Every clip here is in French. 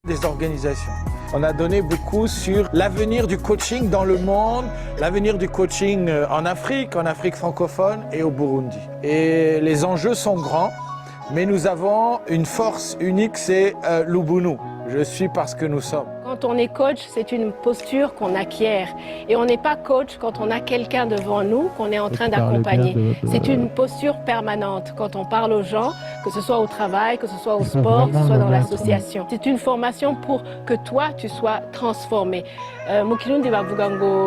des organisations. On a donné beaucoup sur l'avenir du coaching dans le monde, l'avenir du coaching en Afrique francophone et au Burundi. Et les enjeux sont grands, mais nous avons une force unique, c'est l'Ubuntu. Je suis parce que nous sommes. Quand on est coach, c'est une posture qu'on acquiert. Et on n'est pas coach quand on a quelqu'un devant nous qu'on est en train d'accompagner. C'est une posture permanente quand on parle aux gens, que ce soit au travail, que ce soit au sport, que ce soit dans l'association. C'est une formation pour que toi, tu sois transformé. Mukirundi bavuga ngo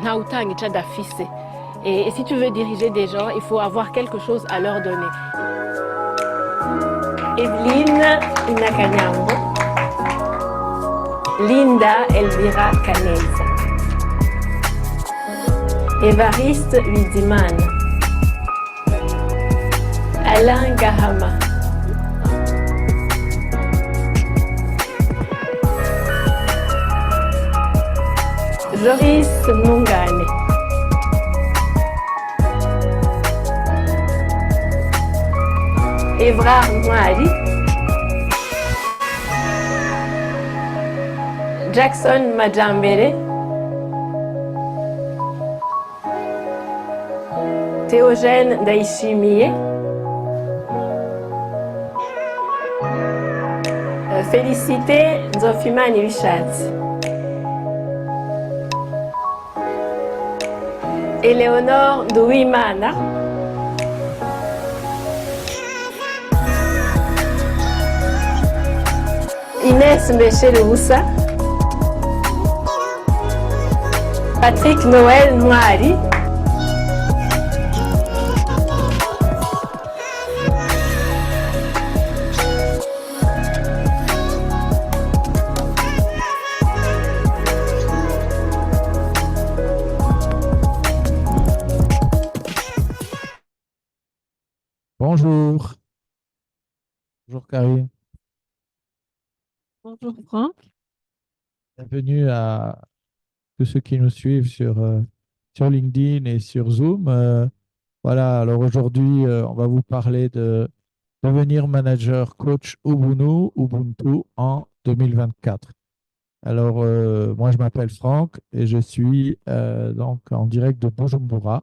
nta utanga ico adafise. Et si tu veux diriger des gens, il faut avoir quelque chose à leur donner. Evelyne Inakanyambo. Linda Elvira Caneza, Évariste Widimana, Alain Gahama, Joris Mungane, Evrard Mwari, Jackson Majambere, Théogène Daishimiye, Félicité Nzofimani Bishatsi, Éléonore Nduwimana, Inès Mbesherubusa, Patrick Noël Mwari, Bonjour. Bonjour Karine. Bonjour Franck. Bienvenue à tous ceux qui nous suivent sur LinkedIn et sur Zoom. Voilà, alors aujourd'hui, on va vous parler de devenir manager coach Ubuntu en 2024. Alors, moi, je m'appelle Franck et je suis donc en direct de Bujumbura.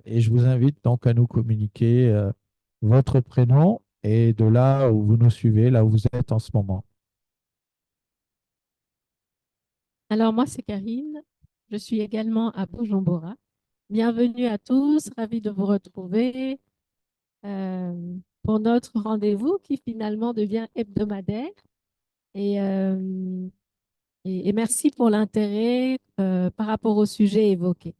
Et je vous invite donc à nous communiquer votre prénom et de là où vous nous suivez, là où vous êtes en ce moment. Alors moi, c'est Karine. Je suis également à Bujumbura. Bienvenue à tous, ravi de vous retrouver pour notre rendez-vous qui finalement devient hebdomadaire. Et, euh, et merci pour l'intérêt par rapport au sujet évoqué.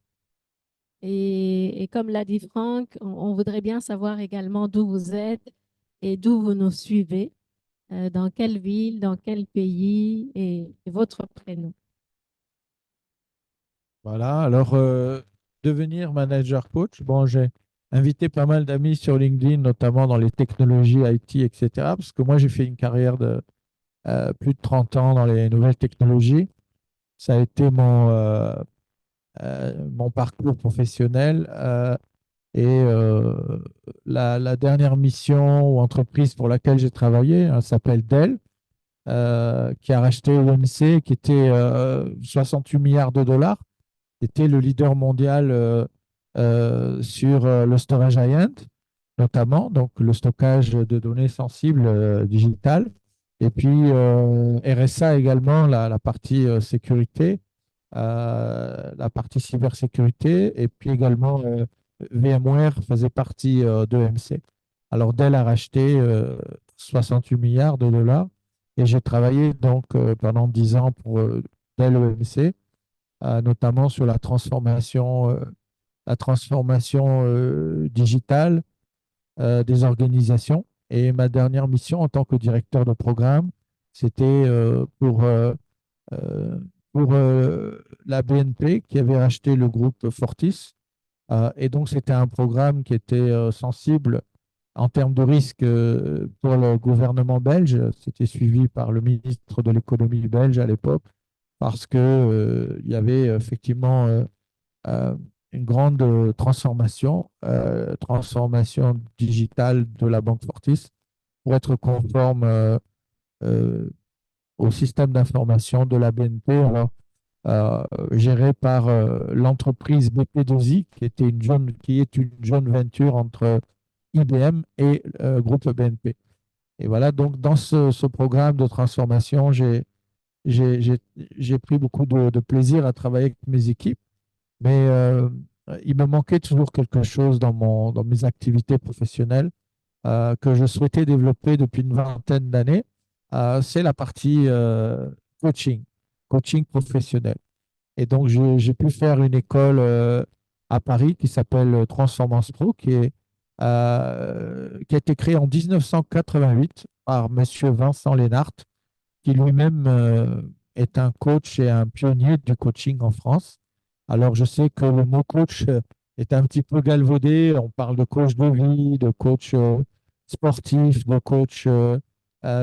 Et comme l'a dit Franck, on voudrait bien savoir également d'où vous êtes et d'où vous nous suivez, dans quelle ville, dans quel pays et votre prénom. Voilà, alors devenir manager coach, bon, j'ai invité pas mal d'amis sur LinkedIn, notamment dans les technologies IT, etc. Parce que moi, j'ai fait une carrière de plus de 30 ans dans les nouvelles technologies. Ça a été mon parcours professionnel. La dernière mission ou entreprise pour laquelle j'ai travaillé, elle s'appelle Dell, qui a racheté EMC, qui était 68 milliards de dollars. C'était le leader mondial sur le storage high-end, notamment, donc le stockage de données sensibles digitales. Et puis RSA également, la partie sécurité, la partie cybersécurité. Et puis également VMware faisait partie d'EMC. Alors Dell a racheté 68 milliards de dollars et j'ai travaillé donc pendant 10 ans pour Dell EMC, notamment sur la transformation digitale des organisations. Et ma dernière mission en tant que directeur de programme, c'était euh, la BNP qui avait racheté le groupe Fortis. Et donc, c'était un programme qui était sensible en termes de risque pour le gouvernement belge. C'était suivi par le ministre de l'économie belge à l'époque parce que il y avait effectivement euh, une grande transformation digitale de la Banque Fortis pour être conforme au système d'information de la BNP, alors, géré par l'entreprise BP2I, qui est une joint venture entre IBM et groupe BNP. Et voilà, donc dans ce programme de transformation, j'ai, j'ai- j'ai pris beaucoup de plaisir à travailler avec mes équipes, mais il me manquait toujours quelque chose dans mes activités professionnelles que je souhaitais développer depuis une vingtaine d'années. C'est la partie coaching, coaching professionnel. Et donc, j'ai pu faire une école à Paris qui s'appelle Transformance Pro, qui a été créée en 1988 par Monsieur Vincent Lénart, qui lui-même est un coach et un pionnier du coaching en France. Alors, je sais que le mot coach est un petit peu galvaudé. On parle de coach de vie, de coach sportif, de coach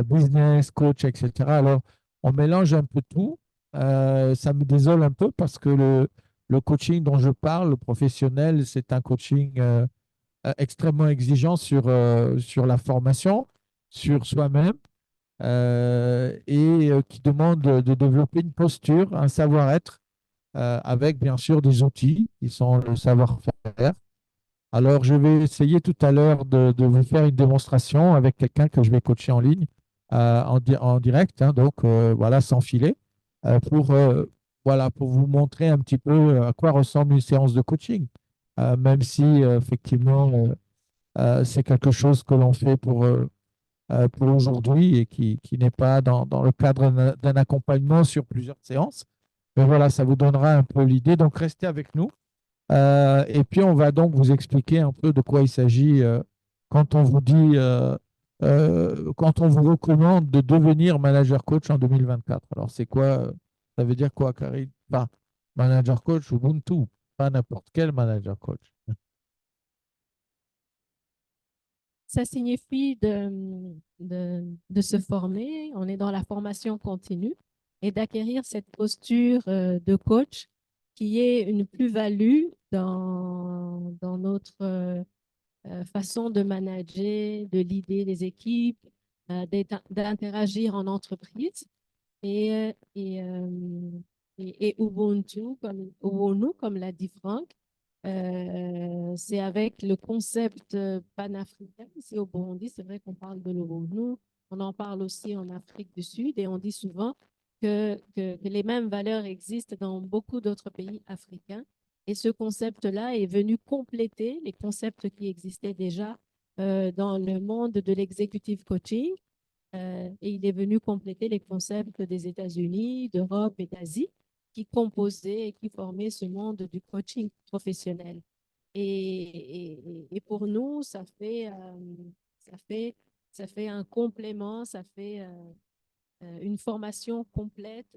business, coach, etc. Alors, on mélange un peu tout. Ça me désole un peu parce que le coaching dont je parle, le professionnel, c'est un coaching extrêmement exigeant sur la formation, sur soi-même et qui demande de développer une posture, un savoir-être, avec bien sûr des outils qui sont le savoir-faire. Alors, je vais essayer tout à l'heure de vous faire une démonstration avec quelqu'un que je vais coacher en ligne, en direct, hein, donc voilà, sans filet, pour, voilà, pour vous montrer un petit peu à quoi ressemble une séance de coaching, même si effectivement c'est quelque chose que l'on fait pour aujourd'hui et qui n'est pas dans le cadre d'un accompagnement sur plusieurs séances. Mais voilà, ça vous donnera un peu l'idée. Donc, restez avec nous. Et puis, on va donc vous expliquer un peu de quoi il s'agit quand on vous dit, quand on vous recommande de devenir manager coach en 2024. Alors, c'est quoi? Ça veut dire quoi, Karine? Enfin, manager coach Ubuntu, pas n'importe quel manager coach. Ça signifie de se former, on est dans la formation continue et d'acquérir cette posture de coach qui est une plus-value dans notre façon de manager, de leader les équipes, d'interagir en entreprise. Et, euh, et, euh, et Ubuntu, comme l'a dit Franck, c'est avec le concept panafricain. Ici au Burundi, c'est vrai qu'on parle de l'Ubuntu, on en parle aussi en Afrique du Sud et on dit souvent que les mêmes valeurs existent dans beaucoup d'autres pays africains. Et ce concept-là est venu compléter les concepts qui existaient déjà dans le monde de l'executive coaching. Et il est venu compléter les concepts des États-Unis, d'Europe et d'Asie qui composaient et qui formaient ce monde du coaching professionnel. Et pour nous, ça fait, ça fait un complément, ça fait une formation complète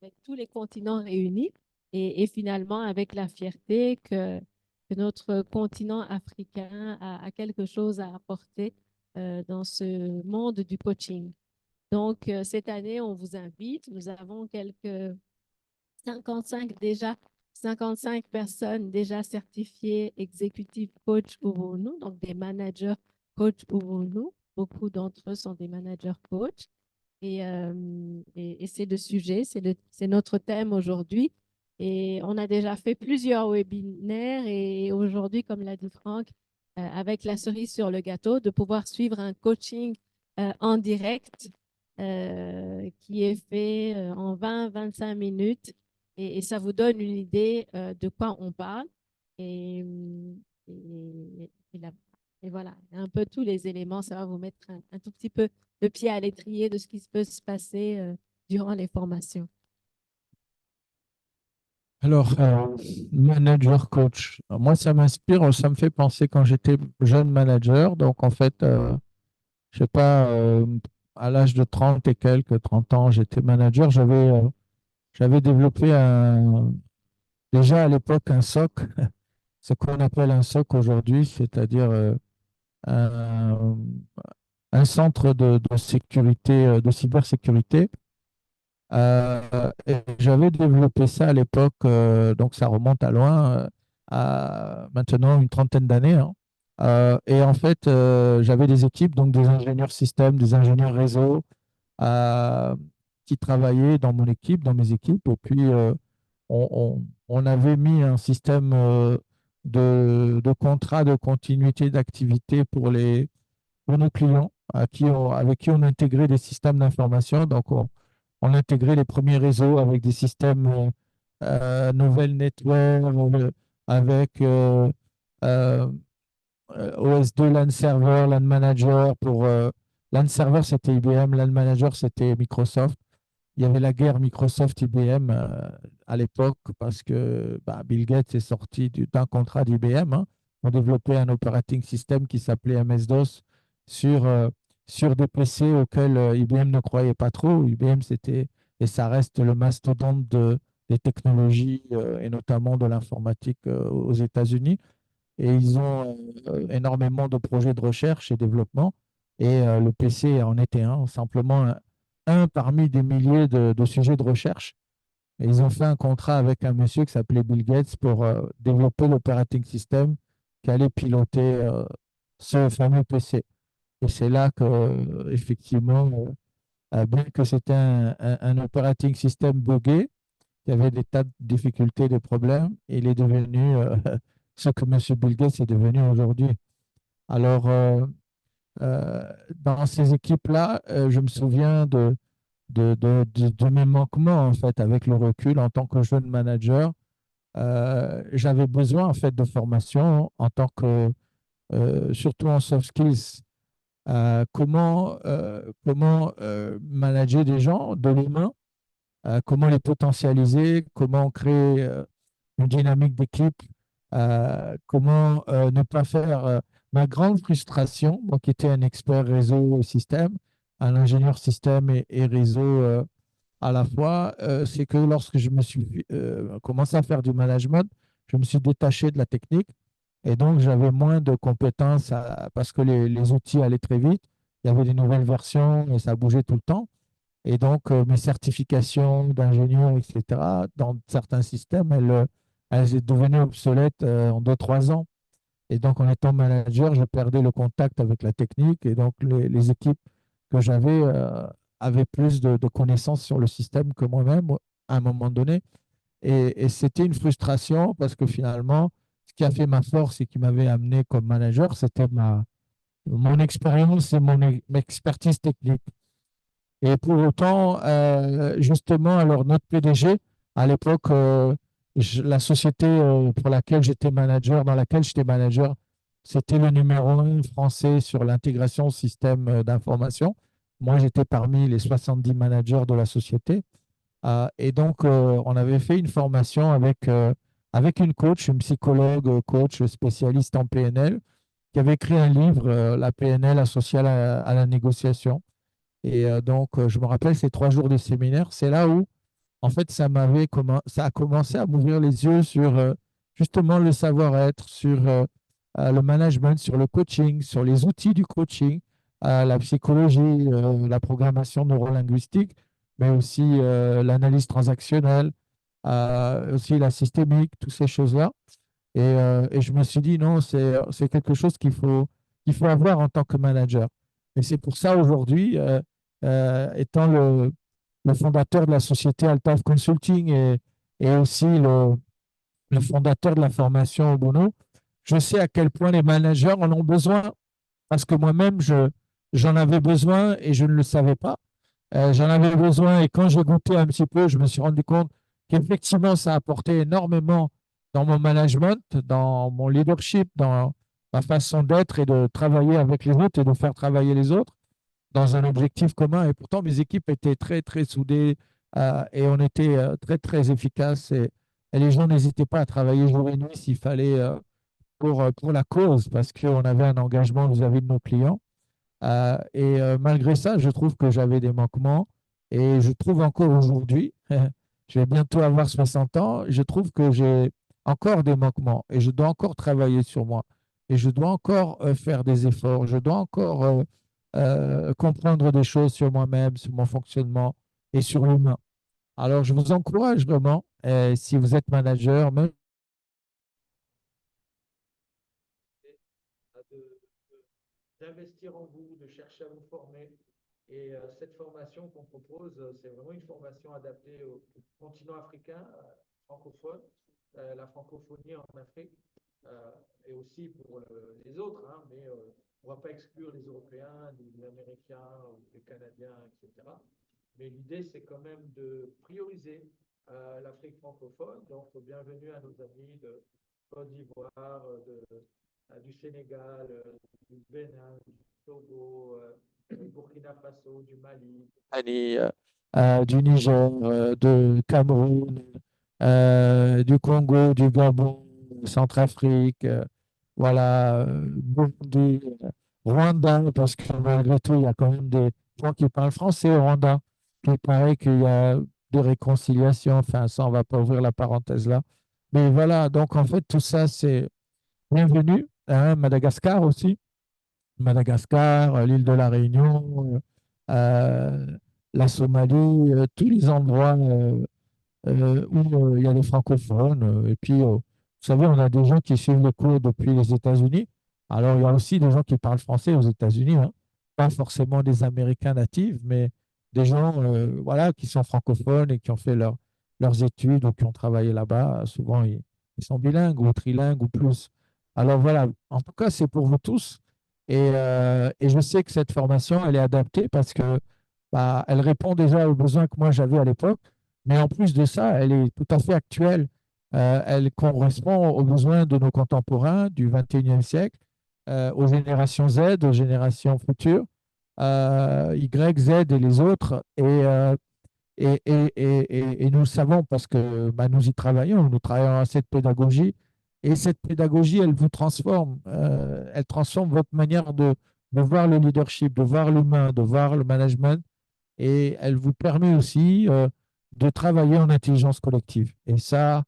avec tous les continents réunis et finalement avec la fierté que notre continent africain a quelque chose à apporter dans ce monde du coaching. Donc, cette année, on vous invite. Nous avons quelques 55 déjà, 55 personnes déjà certifiées exécutives coach Ubuntu, donc des managers coach Ubuntu. Beaucoup d'entre eux sont des managers coach. Et c'est le sujet, c'est notre thème aujourd'hui. Et on a déjà fait plusieurs webinaires et aujourd'hui, comme l'a dit Franck, avec la cerise sur le gâteau, de pouvoir suivre un coaching en direct qui est fait en 20-25 minutes et ça vous donne une idée de quoi on parle. Et, et, et la- et voilà, un peu tous les éléments, ça va vous mettre un tout petit peu le pied à l'étrier de ce qui peut se passer durant les formations. Alors, manager coach. Alors, moi, ça m'inspire, ça me fait penser quand j'étais jeune manager. Donc, en fait, je sais pas, à l'âge de 30 et quelques, 30 ans, j'étais manager. J'avais développé déjà à l'époque un SOC, ce qu'on appelle un SOC aujourd'hui, c'est-à-dire un, un centre de sécurité, de cybersécurité. Et j'avais développé ça à l'époque, donc ça remonte à loin, à maintenant une trentaine d'années, hein. Et en fait, j'avais des équipes, donc des ingénieurs système, des ingénieurs réseau, euh, qui travaillaient dans mon équipe, dans mes équipes. Et puis, on avait mis un système de contrat de continuité d'activité pour nos clients avec qui on intégrait des systèmes d'information. Donc, on intégrait les premiers réseaux avec des systèmes nouvelles network, avec euh, OS2, LAN Server, LAN Manager. LAN Server, c'était IBM, LAN Manager, c'était Microsoft. Il y avait la guerre Microsoft-IBM à l'époque parce que bah, Bill Gates est sorti d'un contrat d'IBM. Hein. On développait un operating system qui s'appelait MS-DOS sur, sur des PC auxquels IBM ne croyait pas trop. IBM, c'était et ça reste le mastodonte des technologies et notamment de l'informatique aux États-Unis. Et ils ont énormément de projets de recherche et développement. Et le PC en était un, simplement un parmi des milliers de sujets de recherche. Et ils ont fait un contrat avec un monsieur qui s'appelait Bill Gates pour développer l'operating system qui allait piloter ce fameux PC. Et c'est là que, effectivement, bien que c'était un operating system buggé, il y avait des tas de difficultés, de problèmes, et il est devenu ce que M. Bill Gates est devenu aujourd'hui. Alors, dans ces équipes-là, je me souviens de mes manquements, en fait, avec le recul en tant que jeune manager. J'avais besoin, en fait, de formation en tant que, surtout en soft skills, comment manager des gens, de l'humain, comment les potentialiser, comment créer une dynamique d'équipe, comment ne pas faire ma grande frustration, moi qui étais un expert réseau et système, un ingénieur système et réseau à la fois, c'est que lorsque je me suis commencé à faire du management, je me suis détaché de la technique et donc j'avais moins de compétences parce que les outils allaient très vite, il y avait des nouvelles versions et ça bougeait tout le temps. Et donc, mes certifications d'ingénieur, etc., dans certains systèmes, elles devenaient obsolètes en 2, 3 ans. Et donc, en étant manager, je perdais le contact avec la technique. Et donc, les équipes que j'avais avaient plus de connaissances sur le système que moi-même à un moment donné. Et c'était une frustration parce que finalement, ce qui a fait ma force et qui m'avait amené comme manager, c'était mon expérience et mon expertise technique. Et pour autant, justement, alors notre PDG, à l'époque, la société pour laquelle j'étais manager, dans laquelle j'étais manager, c'était le numéro 1 français sur l'intégration système d'information. Moi, j'étais parmi les 70 managers de la société. Et donc, on avait fait une formation avec une coach, une psychologue, coach spécialiste en PNL, qui avait écrit un livre, La PNL associée à la négociation. Et donc, je me rappelle ces 3 jours de séminaire, c'est là où, en fait, ça a commencé à m'ouvrir les yeux sur justement le savoir-être, sur le management, sur le coaching, sur les outils du coaching, la psychologie, la programmation neurolinguistique, mais aussi l'analyse transactionnelle, aussi la systémique, toutes ces choses-là. Et je me suis dit, non, c'est quelque chose qu'il faut avoir en tant que manager. Et c'est pour ça aujourd'hui, étant le fondateur de la société Altaf Consulting et aussi le fondateur de la formation Obono, je sais à quel point les managers en ont besoin parce que moi-même, j'en avais besoin et je ne le savais pas. J'en avais besoin et quand j'ai goûté un petit peu, je me suis rendu compte qu'effectivement, ça apportait énormément dans mon management, dans mon leadership, dans ma façon d'être et de travailler avec les autres et de faire travailler les autres dans un objectif commun. Et pourtant, mes équipes étaient très, très soudées et on était très, très efficaces. Et les gens n'hésitaient pas à travailler jour et nuit s'il fallait pour la cause parce qu'on avait un engagement vis-à-vis de nos clients. Et malgré ça, je trouve que j'avais des manquements et je trouve encore aujourd'hui, je vais bientôt avoir 60 ans, je trouve que j'ai encore des manquements et je dois encore travailler sur moi et je dois encore faire des efforts, je dois encore comprendre des choses sur moi-même, sur mon fonctionnement et sur l'humain. Alors, je vous encourage vraiment, si vous êtes manager, même d'investir en vous, de chercher à vous former, Et cette formation qu'on propose, c'est vraiment une formation adaptée au continent africain, francophone, la francophonie en Afrique, et aussi pour les autres, hein, mais on ne va pas exclure les Européens, les Américains, les Canadiens, etc. Mais l'idée, c'est quand même de prioriser l'Afrique francophone. Donc, bienvenue à nos amis de Côte d'Ivoire, du Sénégal, du Bénin, du Togo, du Burkina Faso, du Mali, du Niger, du Cameroun, du Congo, du Gabon, Centrafrique, voilà, Burundi, Rwanda, parce que malgré tout, il y a quand même des gens qui parlent français au Rwanda. Il paraît qu'il y a des réconciliations, enfin, ça, on ne va pas ouvrir la parenthèse là. Mais voilà, donc en fait, tout ça, c'est bienvenu. Hein, Madagascar aussi. Madagascar, l'île de la Réunion, la Somalie, tous les endroits où il y a des francophones. Et puis, vous savez, on a des gens qui suivent les cours depuis les États-Unis. Alors, il y a aussi des gens qui parlent français aux États-Unis, hein. Pas forcément des Américains natifs, mais des gens voilà, qui sont francophones et qui ont fait leurs études ou qui ont travaillé là-bas. Souvent, ils sont bilingues ou trilingues ou plus. Alors voilà, en tout cas, c'est pour vous tous. Et je sais que cette formation, elle est adaptée parce que bah, elle répond déjà aux besoins que moi j'avais à l'époque. Mais en plus de ça, elle est tout à fait actuelle. Elle correspond aux besoins de nos contemporains du 21e siècle, aux générations Z, aux générations futures, Y, Z et les autres. Et nous le savons parce que bah, nous y travaillons, nous travaillons à cette pédagogie. Et cette pédagogie, elle vous transforme. Elle transforme votre manière de voir le leadership, de voir l'humain, de voir le management et elle vous permet aussi de travailler en intelligence collective. Et ça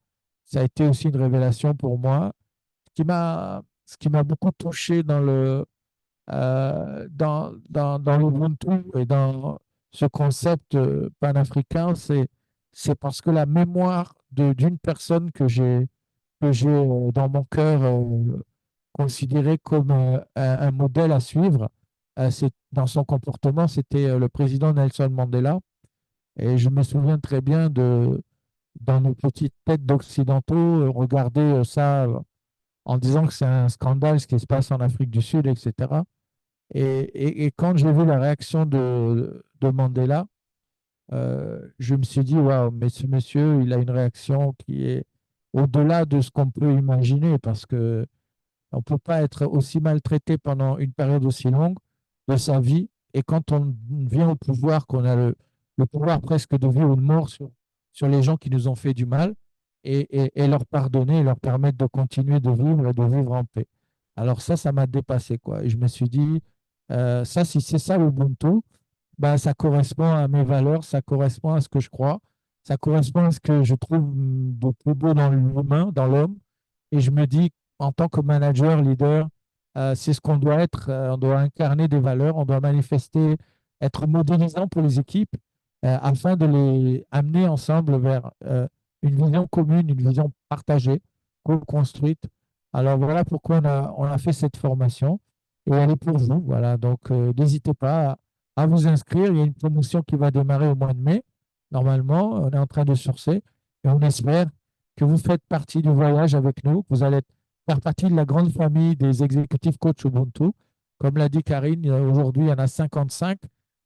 a été aussi une révélation pour moi. Ce qui m'a beaucoup touché dans l'Ubuntu et dans ce concept panafricain, c'est parce que la mémoire d'une personne que j'ai dans mon cœur considéré comme un modèle à suivre, dans son comportement, c'était le président Nelson Mandela. Et je me souviens très bien dans nos petites têtes d'occidentaux, regarder ça en disant que c'est un scandale ce qui se passe en Afrique du Sud, etc. Et quand j'ai vu la réaction de Mandela, je me suis dit, waouh, mais ce monsieur, il a une réaction qui est au-delà de ce qu'on peut imaginer, parce que on ne peut pas être aussi maltraité pendant une période aussi longue de sa vie. Et quand on vient au pouvoir, qu'on a le pouvoir presque de vie ou de mort sur les gens qui nous ont fait du mal, et leur pardonner, et leur permettre de continuer de vivre et de vivre en paix. Alors ça m'a dépassé, quoi. Et je me suis dit, ça, si c'est ça l'Ubuntu, bah, ça correspond à mes valeurs, ça correspond à ce que je crois, ça correspond à ce que je trouve de plus beau dans l'humain, dans l'homme. Et je me dis, en tant que manager, leader, c'est ce qu'on doit être. On doit incarner des valeurs, on doit manifester, être modélisant pour les équipes afin de les amener ensemble vers une vision commune, une vision partagée, co-construite. Alors voilà pourquoi on a fait cette formation et elle est pour vous. Voilà, donc n'hésitez pas à vous inscrire. Il y a une promotion qui va démarrer au mois de mai. Normalement, on est en train de sourcer et on espère que vous faites partie du voyage avec nous, que vous allez faire partie de la grande famille des exécutifs coach Ubuntu. Comme l'a dit Karine, aujourd'hui, il y en a 55.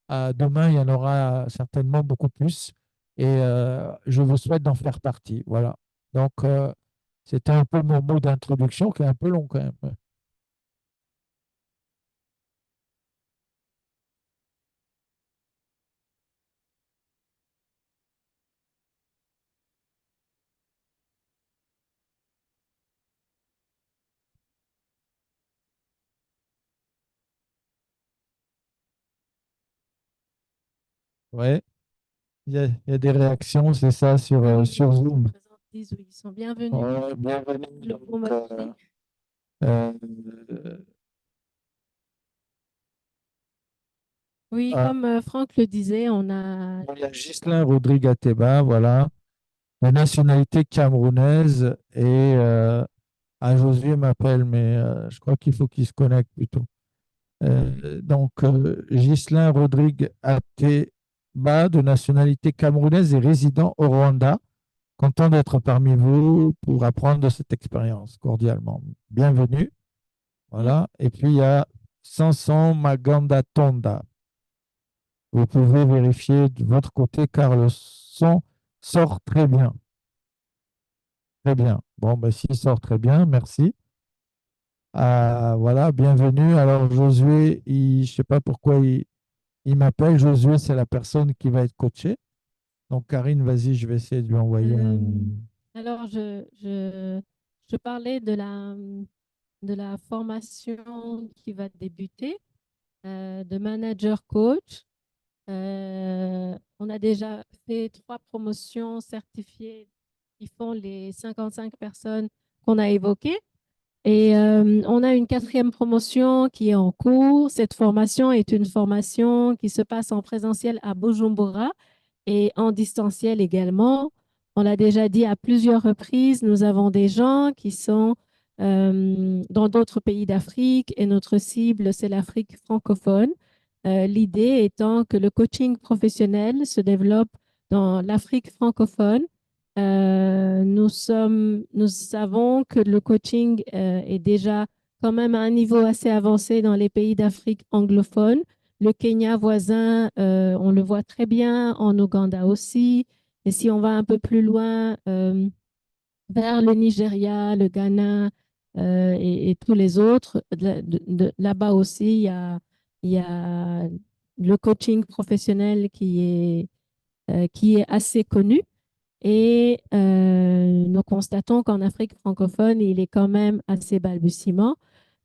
Demain, il y en aura certainement beaucoup plus. Et je vous souhaite d'en faire partie. Voilà. Donc, c'était un peu mon mot d'introduction qui est un peu long quand même. Ouais, il y a des réactions, c'est ça, sur Zoom. Ils sont bienvenus. Ouais, bienvenue. Le Donc, bon matin. euh, Oui, ah, comme Franck le disait, on a il y a Ghislain Rodrigue Ateba, voilà, la nationalité camerounaise et Josué m'appelle, mais je crois qu'il faut qu'il se connecte plutôt. Ghislain Rodrigue Ateba, de nationalité camerounaise et résident au Rwanda. Content d'être parmi vous pour apprendre de cette expérience, cordialement. Bienvenue. Voilà. Et puis, il y a Sanson Maganda Tonda. Vous pouvez vérifier de votre côté car le son sort très bien. Très bien. Bon, ben, s'il sort très bien, merci. Voilà, bienvenue. Alors, Josué, je ne sais pas pourquoi il m'appelle. Josué, c'est la personne qui va être coachée. Donc, Karine, vas-y, je vais essayer de lui envoyer un. Alors, je parlais de la formation qui va débuter, de manager coach. On a déjà fait 3 promotions certifiées qui font les 55 personnes qu'on a évoquées. Et on a une 4e promotion qui est en cours. Cette formation est une formation qui se passe en présentiel à Bujumbura et en distanciel également. On l'a déjà dit à plusieurs reprises, nous avons des gens qui sont dans d'autres pays d'Afrique et notre cible, c'est l'Afrique francophone. L'idée étant que le coaching professionnel se développe dans l'Afrique francophone. Nous savons que le coaching est déjà quand même à un niveau assez avancé dans les pays d'Afrique anglophone. Le Kenya voisin, on le voit très bien, en Ouganda aussi. Et si on va un peu plus loin, vers le Nigeria, le Ghana et tous les autres, là-bas aussi, il y a le coaching professionnel qui est assez connu. Et nous constatons qu'en Afrique francophone, il est quand même assez balbutiement,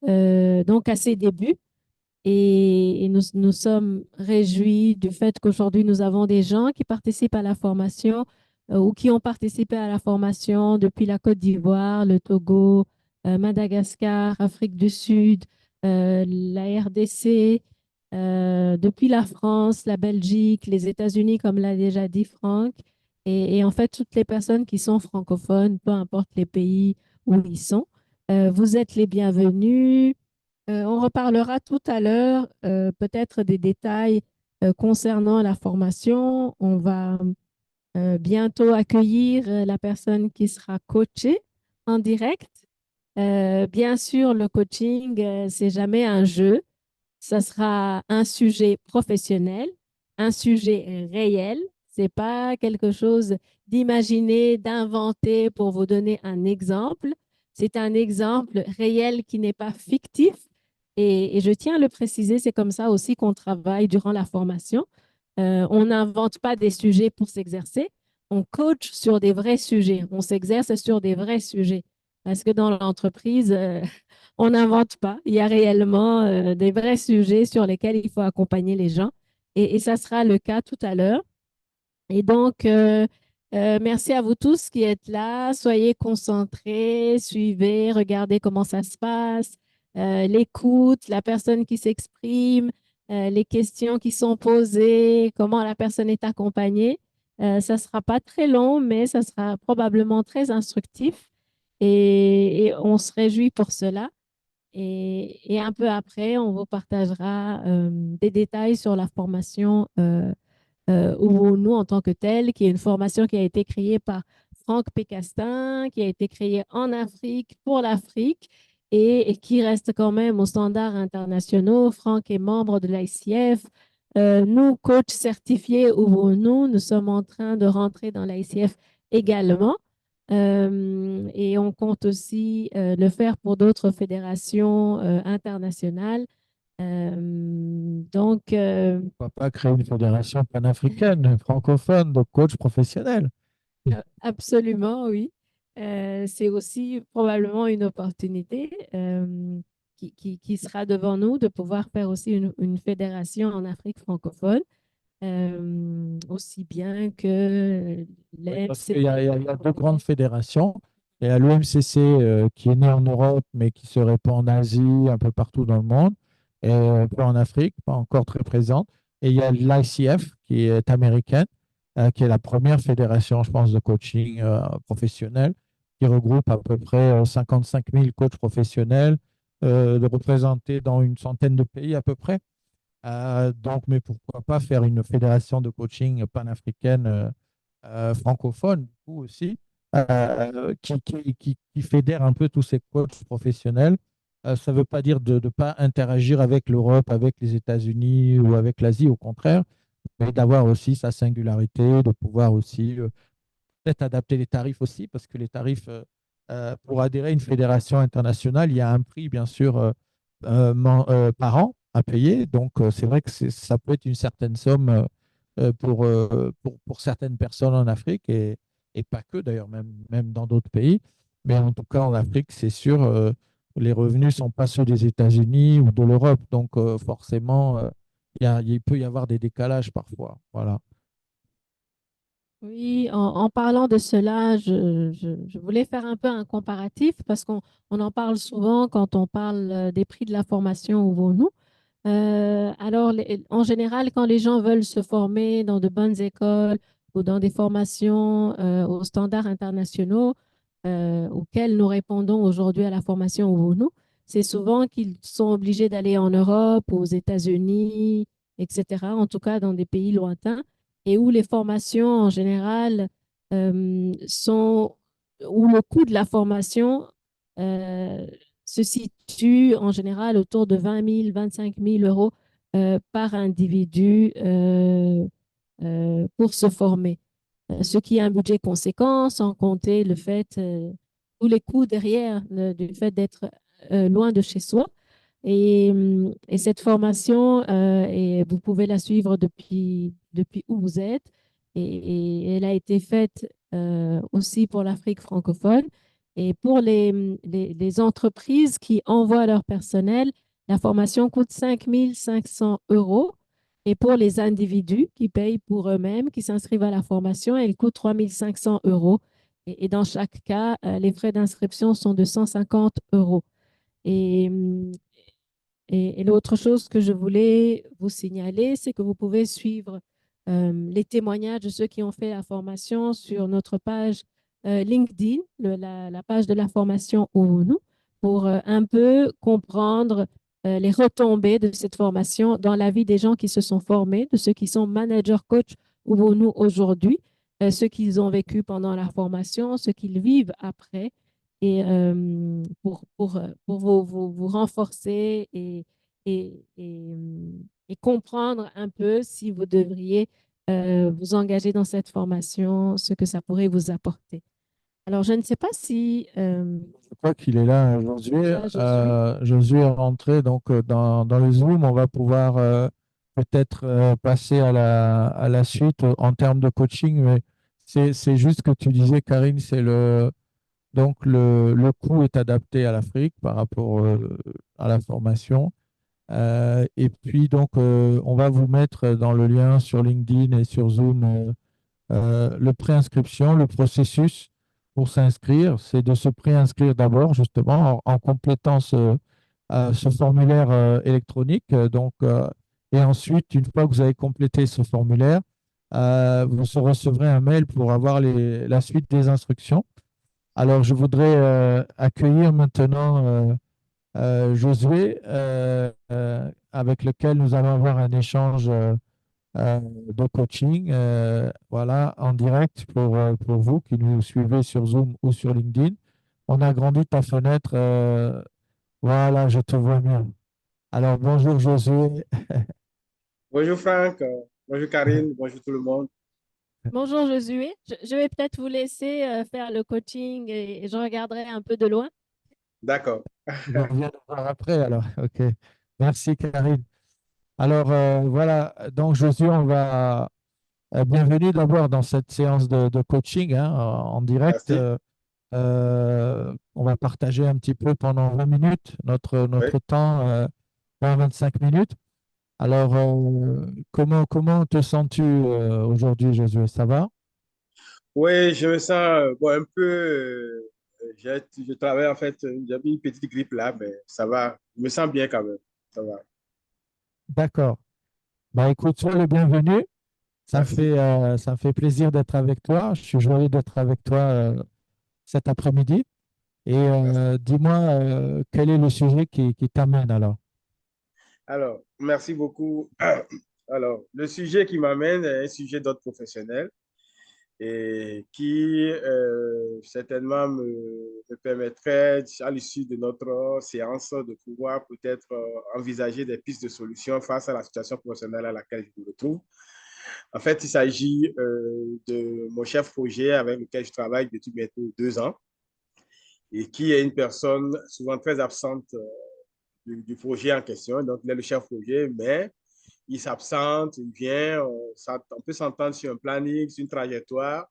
donc à ses débuts. Et nous sommes réjouis du fait qu'aujourd'hui, nous avons des gens qui participent à la formation ou qui ont participé à la formation depuis la Côte d'Ivoire, le Togo, Madagascar, Afrique du Sud, la RDC, depuis la France, la Belgique, les États-Unis, comme l'a déjà dit Franck. Et en fait, toutes les personnes qui sont francophones, peu importe les pays où ils sont, vous êtes les bienvenus. On reparlera tout à l'heure peut-être des détails concernant la formation. On va bientôt accueillir la personne qui sera coachée en direct. Bien sûr, le coaching, c'est jamais un jeu. Ça sera un sujet professionnel, un sujet réel. C'est pas quelque chose d'imaginer, d'inventer pour vous donner un exemple. C'est un exemple réel qui n'est pas fictif. Et je tiens à le préciser, c'est comme ça aussi qu'on travaille durant la formation. On n'invente pas des sujets pour s'exercer. On coach sur des vrais sujets. On s'exerce sur des vrais sujets. Parce que dans l'entreprise, on n'invente pas. Il y a réellement des vrais sujets sur lesquels il faut accompagner les gens. Et ça sera le cas tout à l'heure. Et donc, merci à vous tous qui êtes là. Soyez concentrés, suivez, regardez comment ça se passe, l'écoute, la personne qui s'exprime, les questions qui sont posées, comment la personne est accompagnée. Ça ne sera pas très long, mais ça sera probablement très instructif et on se réjouit pour cela. Et un peu après, on vous partagera des détails sur la formation ou nous en tant que tel, qui est une formation qui a été créée par Franck Pécastin, qui a été créée en Afrique pour l'Afrique et qui reste quand même aux standards internationaux. Franck est membre de l'ICF. Nous, coachs certifiés ou nous sommes en train de rentrer dans l'ICF également. Et on compte aussi le faire pour d'autres fédérations internationales. Donc, Pourquoi pas créer une fédération panafricaine, francophone, de coach professionnel? absolument, oui. C'est aussi probablement une opportunité qui sera devant nous de pouvoir faire aussi une fédération en Afrique francophone, aussi bien que Oui, parce l'MCC. qu'il y a 2 grandes fédérations. Il y a l'OMCC qui est né en Europe, mais qui se répand en Asie, un peu partout dans le monde, et un peu en Afrique, pas encore très présente. Et il y a l'ICF qui est américaine, qui est la première fédération, je pense, de coaching professionnel, qui regroupe à peu près 55 000 coachs professionnels de représenter dans une centaine de pays à peu près. Donc, mais pourquoi pas faire une fédération de coaching panafricaine francophone, du coup aussi, qui fédère un peu tous ces coachs professionnels. Ça ne veut pas dire de ne pas interagir avec l'Europe, avec les États-Unis ou avec l'Asie, au contraire, mais d'avoir aussi sa singularité, de pouvoir aussi peut-être adapter les tarifs aussi, parce que les tarifs, pour adhérer à une fédération internationale, il y a un prix, bien sûr, par an à payer. Donc, c'est vrai que ça peut être une certaine somme pour certaines personnes en Afrique et pas que d'ailleurs, même dans d'autres pays. Mais en tout cas, en Afrique, c'est sûr, les revenus ne sont pas ceux des États-Unis ou de l'Europe. Donc, forcément, il peut y avoir des décalages parfois. Voilà. Oui, en parlant de cela, je voulais faire un peu un comparatif parce qu'on en parle souvent quand on parle des prix de la formation au nous. Alors, en général, quand les gens veulent se former dans de bonnes écoles ou dans des formations aux standards internationaux auxquels nous répondons aujourd'hui à la formation au nous, c'est souvent qu'ils sont obligés d'aller en Europe, aux États-Unis, etc., en tout cas dans des pays lointains, et où les formations en général sont, où le coût de la formation euh, se situe en général autour de 20 000, 25 000 euros par individu pour se former. Ce qui est un budget conséquent, sans compter le fait, tous les coûts derrière du fait d'être loin de chez soi. Et cette formation, et vous pouvez la suivre depuis où vous êtes. Et elle a été faite aussi pour l'Afrique francophone. Et pour les entreprises qui envoient leur personnel, la formation coûte 5 500 euros. Et pour les individus qui payent pour eux-mêmes, qui s'inscrivent à la formation, elle coûte 3 500 euros. Et dans chaque cas, les frais d'inscription sont de 150 euros. Et, et l'autre chose que je voulais vous signaler, c'est que vous pouvez suivre les témoignages de ceux qui ont fait la formation sur notre page LinkedIn, la page de la formation ONU, pour un peu comprendre les retombées de cette formation dans la vie des gens qui se sont formés, de ceux qui sont managers coach ONU aujourd'hui, ceux qu'ils ont vécu pendant la formation, ceux qu'ils vivent après et pour vous renforcer et comprendre un peu si vous devriez vous engager dans cette formation, ce que ça pourrait vous apporter. Alors, je ne sais pas si Je crois qu'il est là, Josué. là, Josué. Josué est rentré donc dans le Zoom. On va pouvoir peut-être passer à la suite en termes de coaching. Mais c'est juste que tu disais, Karine, donc le coût est adapté à l'Afrique par rapport à la formation. Et puis donc, on va vous mettre dans le lien sur LinkedIn et sur Zoom le préinscription, le processus pour s'inscrire, c'est de se préinscrire d'abord, justement, en complétant ce formulaire électronique. Et ensuite, une fois que vous avez complété ce formulaire, vous recevrez un mail pour avoir la suite des instructions. Alors, je voudrais accueillir maintenant Josué, avec lequel nous allons avoir un échange de coaching, voilà, en direct pour vous qui nous suivez sur Zoom ou sur LinkedIn. On a agrandi ta fenêtre. Voilà, je te vois mieux. Alors, bonjour Josué. Bonjour Franck, bonjour Karine, bonjour tout le monde. Bonjour Josué. Je vais peut-être vous laisser faire le coaching et je regarderai un peu de loin. D'accord. Je reviens te voir après, alors. OK. Merci, Karine. Alors, voilà. Donc, Josué, bienvenue d'abord dans cette séance de coaching hein, en direct. Merci. On va partager un petit peu pendant 20 minutes Oui. notre temps, 20-25 minutes. Alors, comment te sens-tu aujourd'hui, Josué? Ça va? Oui, je me sens bon, un peu. Je travaille en fait, j'ai eu une petite grippe là, mais ça va. Je me sens bien quand même. Ça va. D'accord. Bah, écoute, sois le bienvenu. Merci. Ça me fait plaisir d'être avec toi. Je suis joyeux d'être avec toi cet après-midi. Et Merci. dis-moi, quel est le sujet qui t'amène alors? Alors, merci beaucoup. Alors, le sujet qui m'amène est un sujet d'ordre professionnel et qui certainement me permettrait, à l'issue de notre séance, de pouvoir peut-être envisager des pistes de solutions face à la situation professionnelle à laquelle je me retrouve. En fait, il s'agit de mon chef projet avec lequel je travaille depuis bientôt 2 ans et qui est une personne souvent très absente du projet en question. Donc, il est le chef projet, mais il s'absente, il vient, on peut s'entendre sur un planning, sur une trajectoire,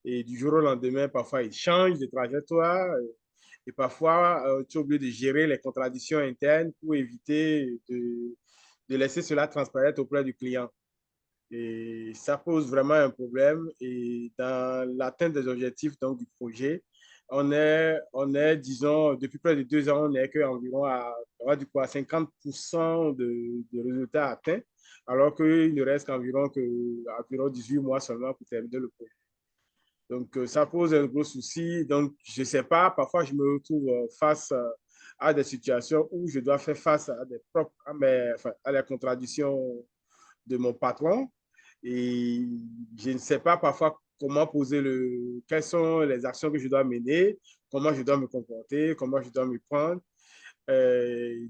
et du jour au lendemain, parfois, il change de trajectoire, et parfois, tu es obligé de gérer les contradictions internes pour éviter de laisser cela transparaître auprès du client. Et ça pose vraiment un problème. Et dans l'atteinte des objectifs donc, du projet, disons, depuis près de 2 ans, on n'est qu'environ du coup, à 50% de résultats atteints, alors qu'il ne reste environ 18 mois seulement pour terminer le projet. Donc, ça pose un gros souci. Donc, je ne sais pas, parfois, je me retrouve face à des situations où je dois faire face à les contradictions de mon patron et je ne sais pas parfois quelles sont les actions que je dois mener, comment je dois me comporter, comment je dois me prendre.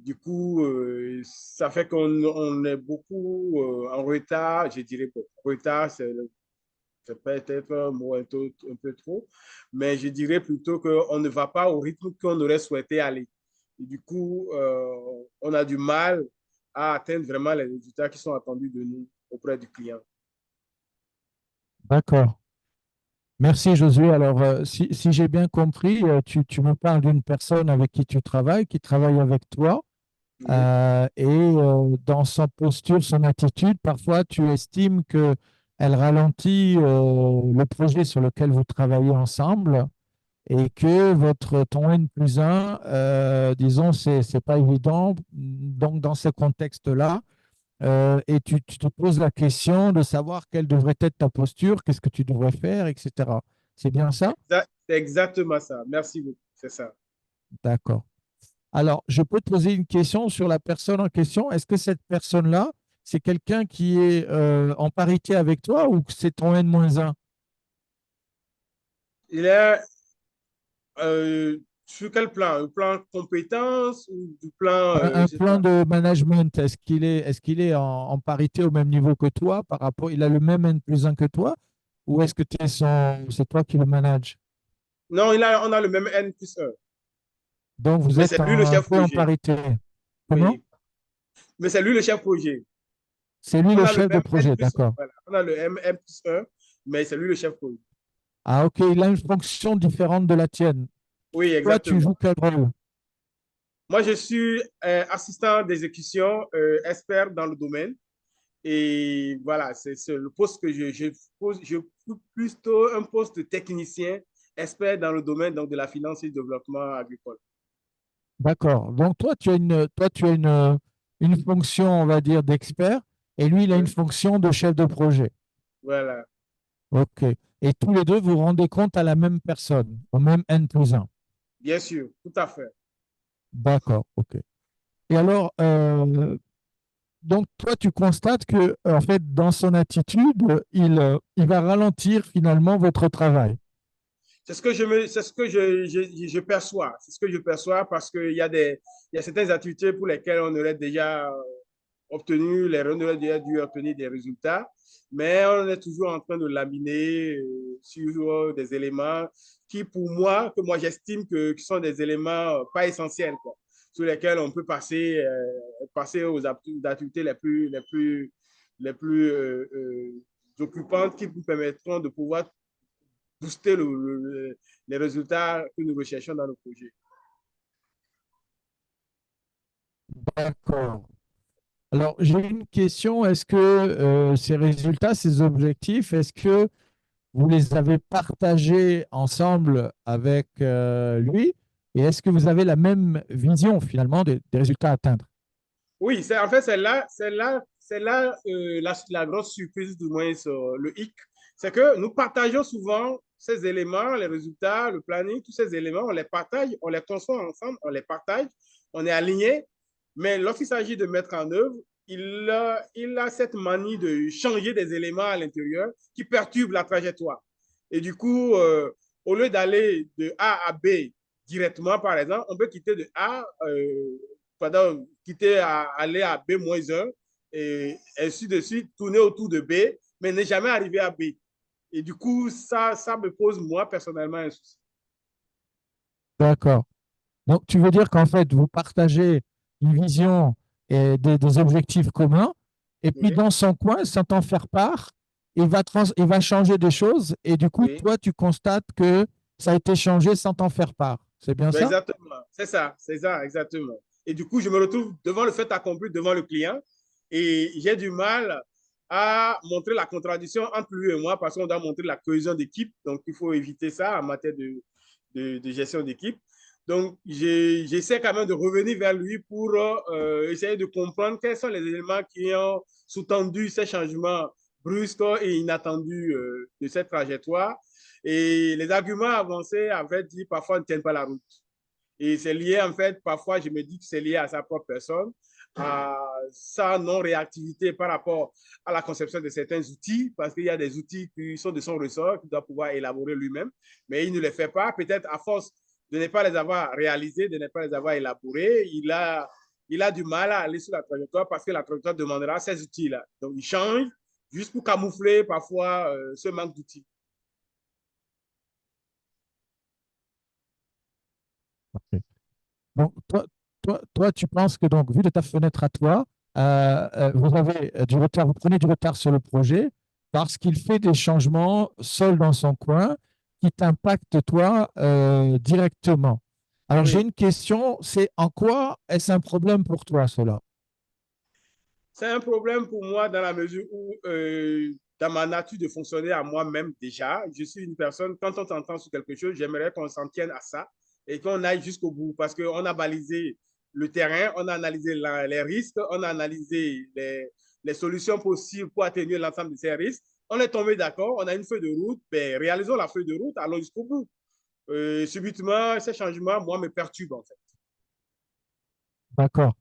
Du coup, ça fait qu'on est beaucoup en retard, je dirais, bon, retard, c'est peut-être un mot un peu trop, mais je dirais plutôt qu'on ne va pas au rythme qu'on aurait souhaité aller. Et du coup, on a du mal à atteindre vraiment les résultats qui sont attendus de nous auprès du client. D'accord. Merci Josué. Alors, si j'ai bien compris, tu me parles d'une personne avec qui tu travailles, qui travaille avec toi, Oui, et dans sa posture, son attitude, parfois tu estimes que elle ralentit le projet sur lequel vous travaillez ensemble et que ton N+1, disons, c'est pas évident. Donc, dans ce contexte-là, et tu te poses la question de savoir quelle devrait être ta posture, qu'est-ce que tu devrais faire, etc. C'est bien ça? c'est exactement ça. Merci beaucoup. C'est ça. D'accord. Alors, je peux te poser une question sur la personne en question. Est-ce que cette personne-là, c'est quelqu'un qui est en parité avec toi ou que c'est ton N-1? Il est sur quel plan? Un plan compétence ou du plan, Un je sais plan pas. de management, est-ce qu'il est en parité au même niveau que toi par rapport, il a le même N+1 que toi ou est-ce que c'est toi qui le manages? Non, on a le même N+1, Donc, vous mais êtes c'est lui le un chef peu en projet. parité. Comment? Oui, mais c'est lui le chef projet. C'est lui On le a le chef de même projet, d'accord. Voilà. On a le M+1, mais c'est lui le chef projet. Ah, ok, il a une fonction différente de la tienne. Oui, Toi, tu exactement. joues quel rôle? Moi, je suis assistant d'exécution, expert dans le domaine. Et voilà, c'est le poste que je plutôt un poste de technicien, expert dans le domaine donc, de la finance et du développement agricole. D'accord. Donc, toi, tu as une fonction, on va dire, d'expert, et lui, il a une Oui, fonction de chef de projet. voilà, OK. Et tous les deux, vous vous rendez compte à la même personne, au même N+1. bien sûr, tout à fait. D'accord, OK. Et alors, donc, toi, tu constates que, en fait, dans son attitude, il va ralentir finalement votre travail. C'est ce que je perçois. C'est ce que je perçois parce il y a certaines activités pour lesquelles on aurait déjà on aurait déjà dû obtenir des résultats, mais on est toujours en train de laminer sur des éléments que moi j'estime qui sont des éléments pas essentiels, quoi, sur lesquels on peut passer aux activités les plus occupantes qui nous permettront de pouvoir booster les résultats que nous recherchons dans le projet. D'accord. Alors, j'ai une question. Est-ce que ces résultats, ces objectifs, est-ce que vous les avez partagés ensemble avec lui? Et est-ce que vous avez la même vision finalement des résultats à atteindre? Oui, en fait, c'est là la grosse surprise, du moins, sur le hic. C'est que nous partageons souvent ces éléments, les résultats, le planning, tous ces éléments, on les partage, on les conçoit ensemble, on les partage, on est aligné. Mais lorsqu'il s'agit de mettre en œuvre, il a cette manie de changer des éléments à l'intérieur qui perturbent la trajectoire. Et du coup, au lieu d'aller de A à B directement, par exemple, on peut quitter de A, quitter à aller à B-1 et ainsi de suite, tourner autour de B, mais ne jamais arriver à B. Et du coup, ça me pose, moi, personnellement, un souci. D'accord. Donc, tu veux dire qu'en fait, vous partagez une vision et des objectifs communs, et puis Oui, dans son coin, sans t'en faire part, il va changer des choses, et du coup, oui. toi, tu constates que ça a été changé sans t'en faire part. C'est bien Ben, ça? exactement. C'est ça, exactement. Et du coup, je me retrouve devant le fait accompli, devant le client, et j'ai du mal à montrer la contradiction entre lui et moi parce qu'on doit montrer la cohésion d'équipe. Donc, il faut éviter ça en matière de gestion d'équipe. Donc, j'essaie quand même de revenir vers lui pour essayer de comprendre quels sont les éléments qui ont sous-tendu ces changements brusques et inattendus de cette trajectoire. Et les arguments avancés, à vrai dire, parfois ne tiennent pas la route. Et c'est lié, en fait, parfois, je me dis que c'est lié à sa propre personne, à sa non-réactivité par rapport à la conception de certains outils, parce qu'il y a des outils qui sont de son ressort, qu'il doit pouvoir élaborer lui-même, mais il ne les fait pas. Peut-être à force de ne pas les avoir réalisés, de ne pas les avoir élaborés, il a du mal à aller sur la trajectoire parce que la trajectoire demandera ces outils-là. Donc, il change juste pour camoufler parfois ce manque d'outils. Ok. Donc, toi, tu penses que, donc, vu de ta fenêtre à toi, vous avez du retard, vous prenez du retard sur le projet parce qu'il fait des changements seul dans son coin qui t'impactent toi directement. Alors, j'ai Oui. une question, c'est en quoi est-ce un problème pour toi, cela? C'est un problème pour moi dans la mesure où, dans ma nature de fonctionner à moi-même déjà, je suis une personne, quand on t'entend sur quelque chose, j'aimerais qu'on s'en tienne à ça et qu'on aille jusqu'au bout parce qu'on a balisé le terrain, on a analysé les risques, on a analysé les solutions possibles pour atténuer l'ensemble de ces risques. On est tombé d'accord, on a une feuille de route, ben, réalisons la feuille de route, allons jusqu'au bout. Subitement, ces changements, moi, me perturbent en fait. D'accord.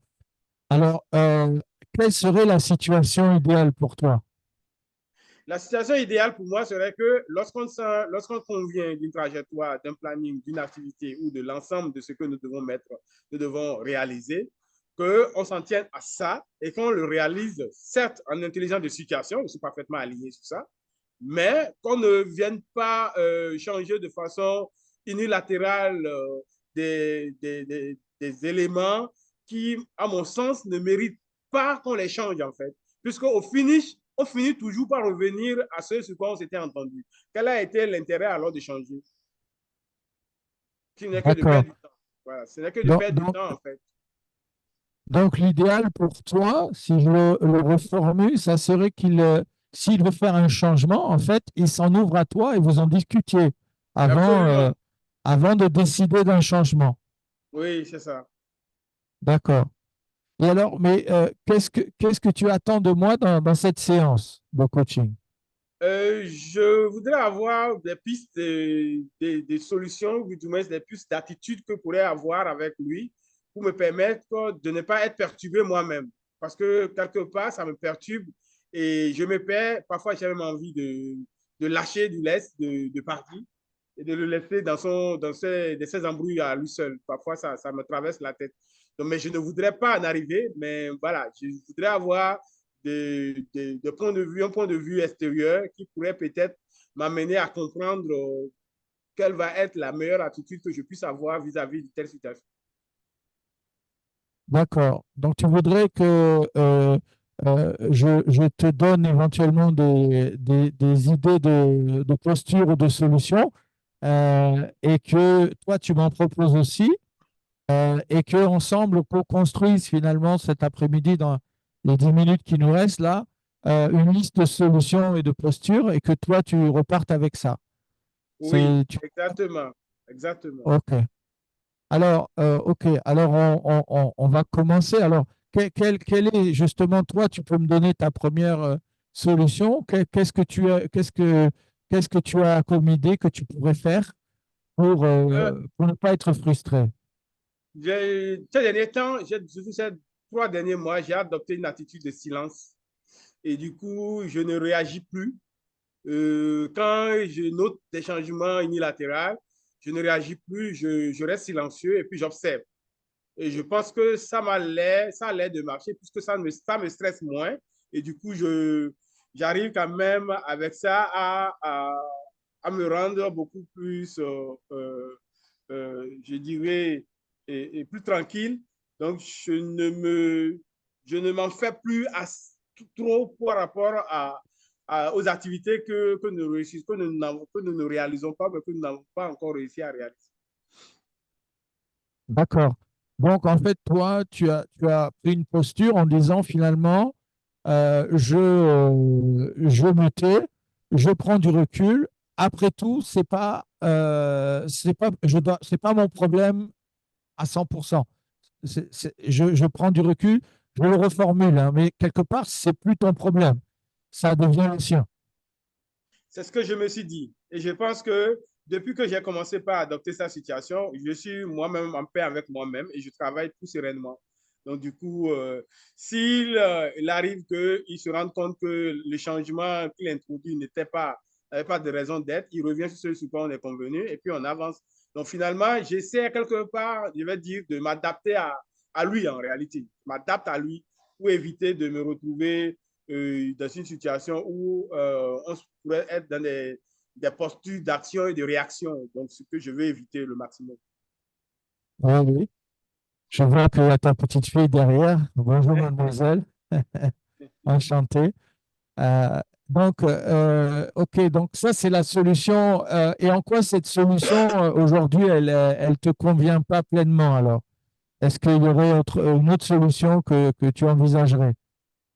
Alors, quelle serait la situation idéale pour toi? La situation idéale pour moi serait que lorsqu'on convient d'une trajectoire, d'un planning, d'une activité ou de l'ensemble de ce que nous devons mettre, nous devons réaliser, qu'on s'en tienne à ça et qu'on le réalise, certes, en intelligence de situation, je suis parfaitement aligné sur ça, mais qu'on ne vienne pas changer de façon unilatérale des éléments qui, à mon sens, ne méritent pas qu'on les change, en fait. Puisqu'au finish, on finit toujours par revenir à ce sur quoi on s'était entendu. Quel a été l'intérêt alors de changer? Ce n'est que de D'accord. perdre du temps. Voilà, ce n'est que de Donc, perdre du donc, temps, en fait. donc, l'idéal pour toi, si je le reformule, ça serait s'il veut faire un changement, en fait, il s'en ouvre à toi et vous en discutiez avant, Absolument. avant de décider d'un changement. Oui, c'est ça. D'accord. Et alors, mais qu'est-ce que tu attends de moi dans cette séance de coaching? Je voudrais avoir des pistes, des solutions, ou du moins des pistes d'attitude que je pourrais avoir avec lui pour me permettre de ne pas être perturbé moi-même. Parce que quelque part, ça me perturbe et je me perds. Parfois, j'ai même envie de lâcher du lest, de partir et de le laisser dans ses embrouilles à lui seul. Parfois, ça me traverse la tête. Donc, mais je ne voudrais pas en arriver, mais voilà, je voudrais avoir un point de vue extérieur qui pourrait peut-être m'amener à comprendre quelle va être la meilleure attitude que je puisse avoir vis-à-vis de telle situation. D'accord. Donc, tu voudrais que je te donne éventuellement des idées de posture ou de solutions et que toi, tu m'en proposes aussi et qu'ensemble, qu'on construise finalement cet après-midi, dans les 10 minutes qui nous restent là, une liste de solutions et de postures et que toi, tu repartes avec ça. Oui, Tu... exactement. Exactement. OK. Alors, OK. Alors, on va commencer. Alors, quel est justement, toi, tu peux me donner ta première solution? Qu'est-ce que qu'est-ce que tu as comme idée que tu pourrais faire Euh, pour ne pas être frustré? Ces derniers temps, surtout ces 3 derniers mois, j'ai adopté une attitude de silence. Et du coup, je ne réagis plus. Quand je note des changements unilatéraux, je ne réagis plus, je reste silencieux et puis j'observe. Et je pense que ça a l'air de marcher puisque ça me stresse moins. Et du coup, j'arrive quand même avec ça à me rendre beaucoup plus, je dirais, et plus tranquille. Donc, je ne m'en fais plus trop par rapport aux activités que nous ne réalisons pas, mais que nous n'avons pas encore réussi à réaliser. D'accord. Donc, en fait, toi, tu as pris une posture en disant finalement, je me tais, je prends du recul. Après tout, c'est pas mon problème à 100%. Je prends du recul, je le reformule, hein, mais quelque part, c'est plus ton problème. Ça devient le sien. C'est ce que je me suis dit. Et je pense que depuis que j'ai commencé par adopter cette situation, je suis moi-même en paix avec moi-même et je travaille plus sereinement. Donc, du coup, il arrive qu'il se rende compte que le changement qu'il introduit n'avait pas de raison d'être, il revient sur ce sur quoi on est convenu et puis on avance. Donc, finalement, j'essaie quelque part, je vais dire, de m'adapter à lui en réalité. Je m'adapte à lui pour éviter de me retrouver dans une situation où on pourrait être dans des postures d'action et de réaction. Donc, ce que je veux éviter le maximum. Oui, oui. Je vois qu'il y a ta petite fille derrière. Bonjour, mademoiselle. Enchanté. Ok, donc ça, c'est la solution. Et en quoi cette solution, aujourd'hui, elle te convient pas pleinement alors? Est-ce qu'il y aurait une autre solution que tu envisagerais?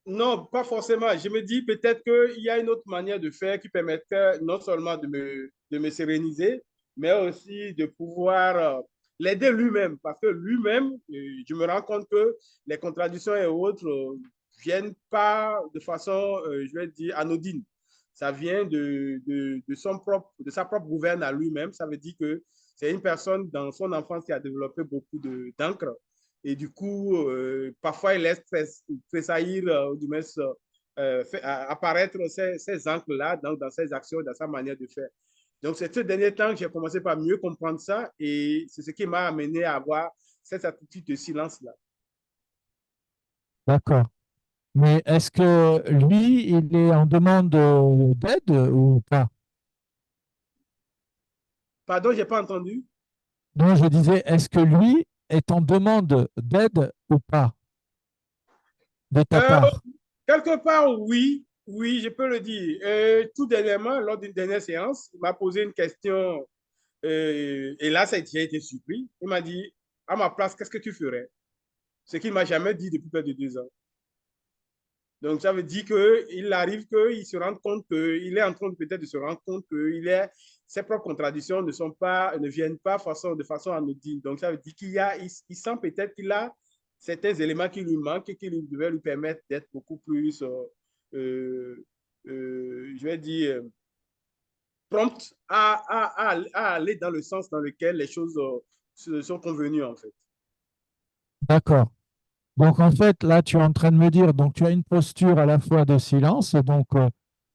Non, pas forcément. Je me dis peut-être qu'il y a une autre manière de faire qui permettrait non seulement de me séréniser, mais aussi de pouvoir l'aider lui-même. Parce que lui-même, je me rends compte que les contradictions et autres viennent pas de façon, je vais dire, anodine. Ça vient de sa propre gouverne à lui-même. Ça veut dire que c'est une personne dans son enfance qui a développé beaucoup d'encre et du coup, parfois, il laisse tressaillir, du moins, apparaître ces encres-là dans ses actions, dans sa manière de faire. Donc, c'est ce dernier temps que j'ai commencé par mieux comprendre ça et c'est ce qui m'a amené à avoir cette attitude de silence-là. D'accord. Mais est-ce que lui, il est en demande d'aide ou pas? Pardon, je n'ai pas entendu. Non, je disais, est-ce que lui est en demande d'aide ou pas de ta Euh, part? Quelque part, oui, oui, je peux le dire. Tout dernièrement, lors d'une dernière séance, il m'a posé une question et là, j'ai été surpris. Il m'a dit, à ma place, qu'est-ce que tu ferais? Ce qu'il ne m'a jamais dit depuis près de 2 ans. Donc, ça veut dire qu'il arrive qu'il se rende compte qu'il est en train peut-être de se rendre compte que ses propres contradictions ne viennent pas de façon anodine. Donc, ça veut dire il sent peut-être qu'il a certains éléments qui lui manquent et qui devaient lui permettre d'être beaucoup plus, je vais dire, prompt à aller dans le sens dans lequel les choses sont convenues, en fait. D'accord. Donc, en fait, là, tu es en train de me dire, donc tu as une posture à la fois de silence, et donc,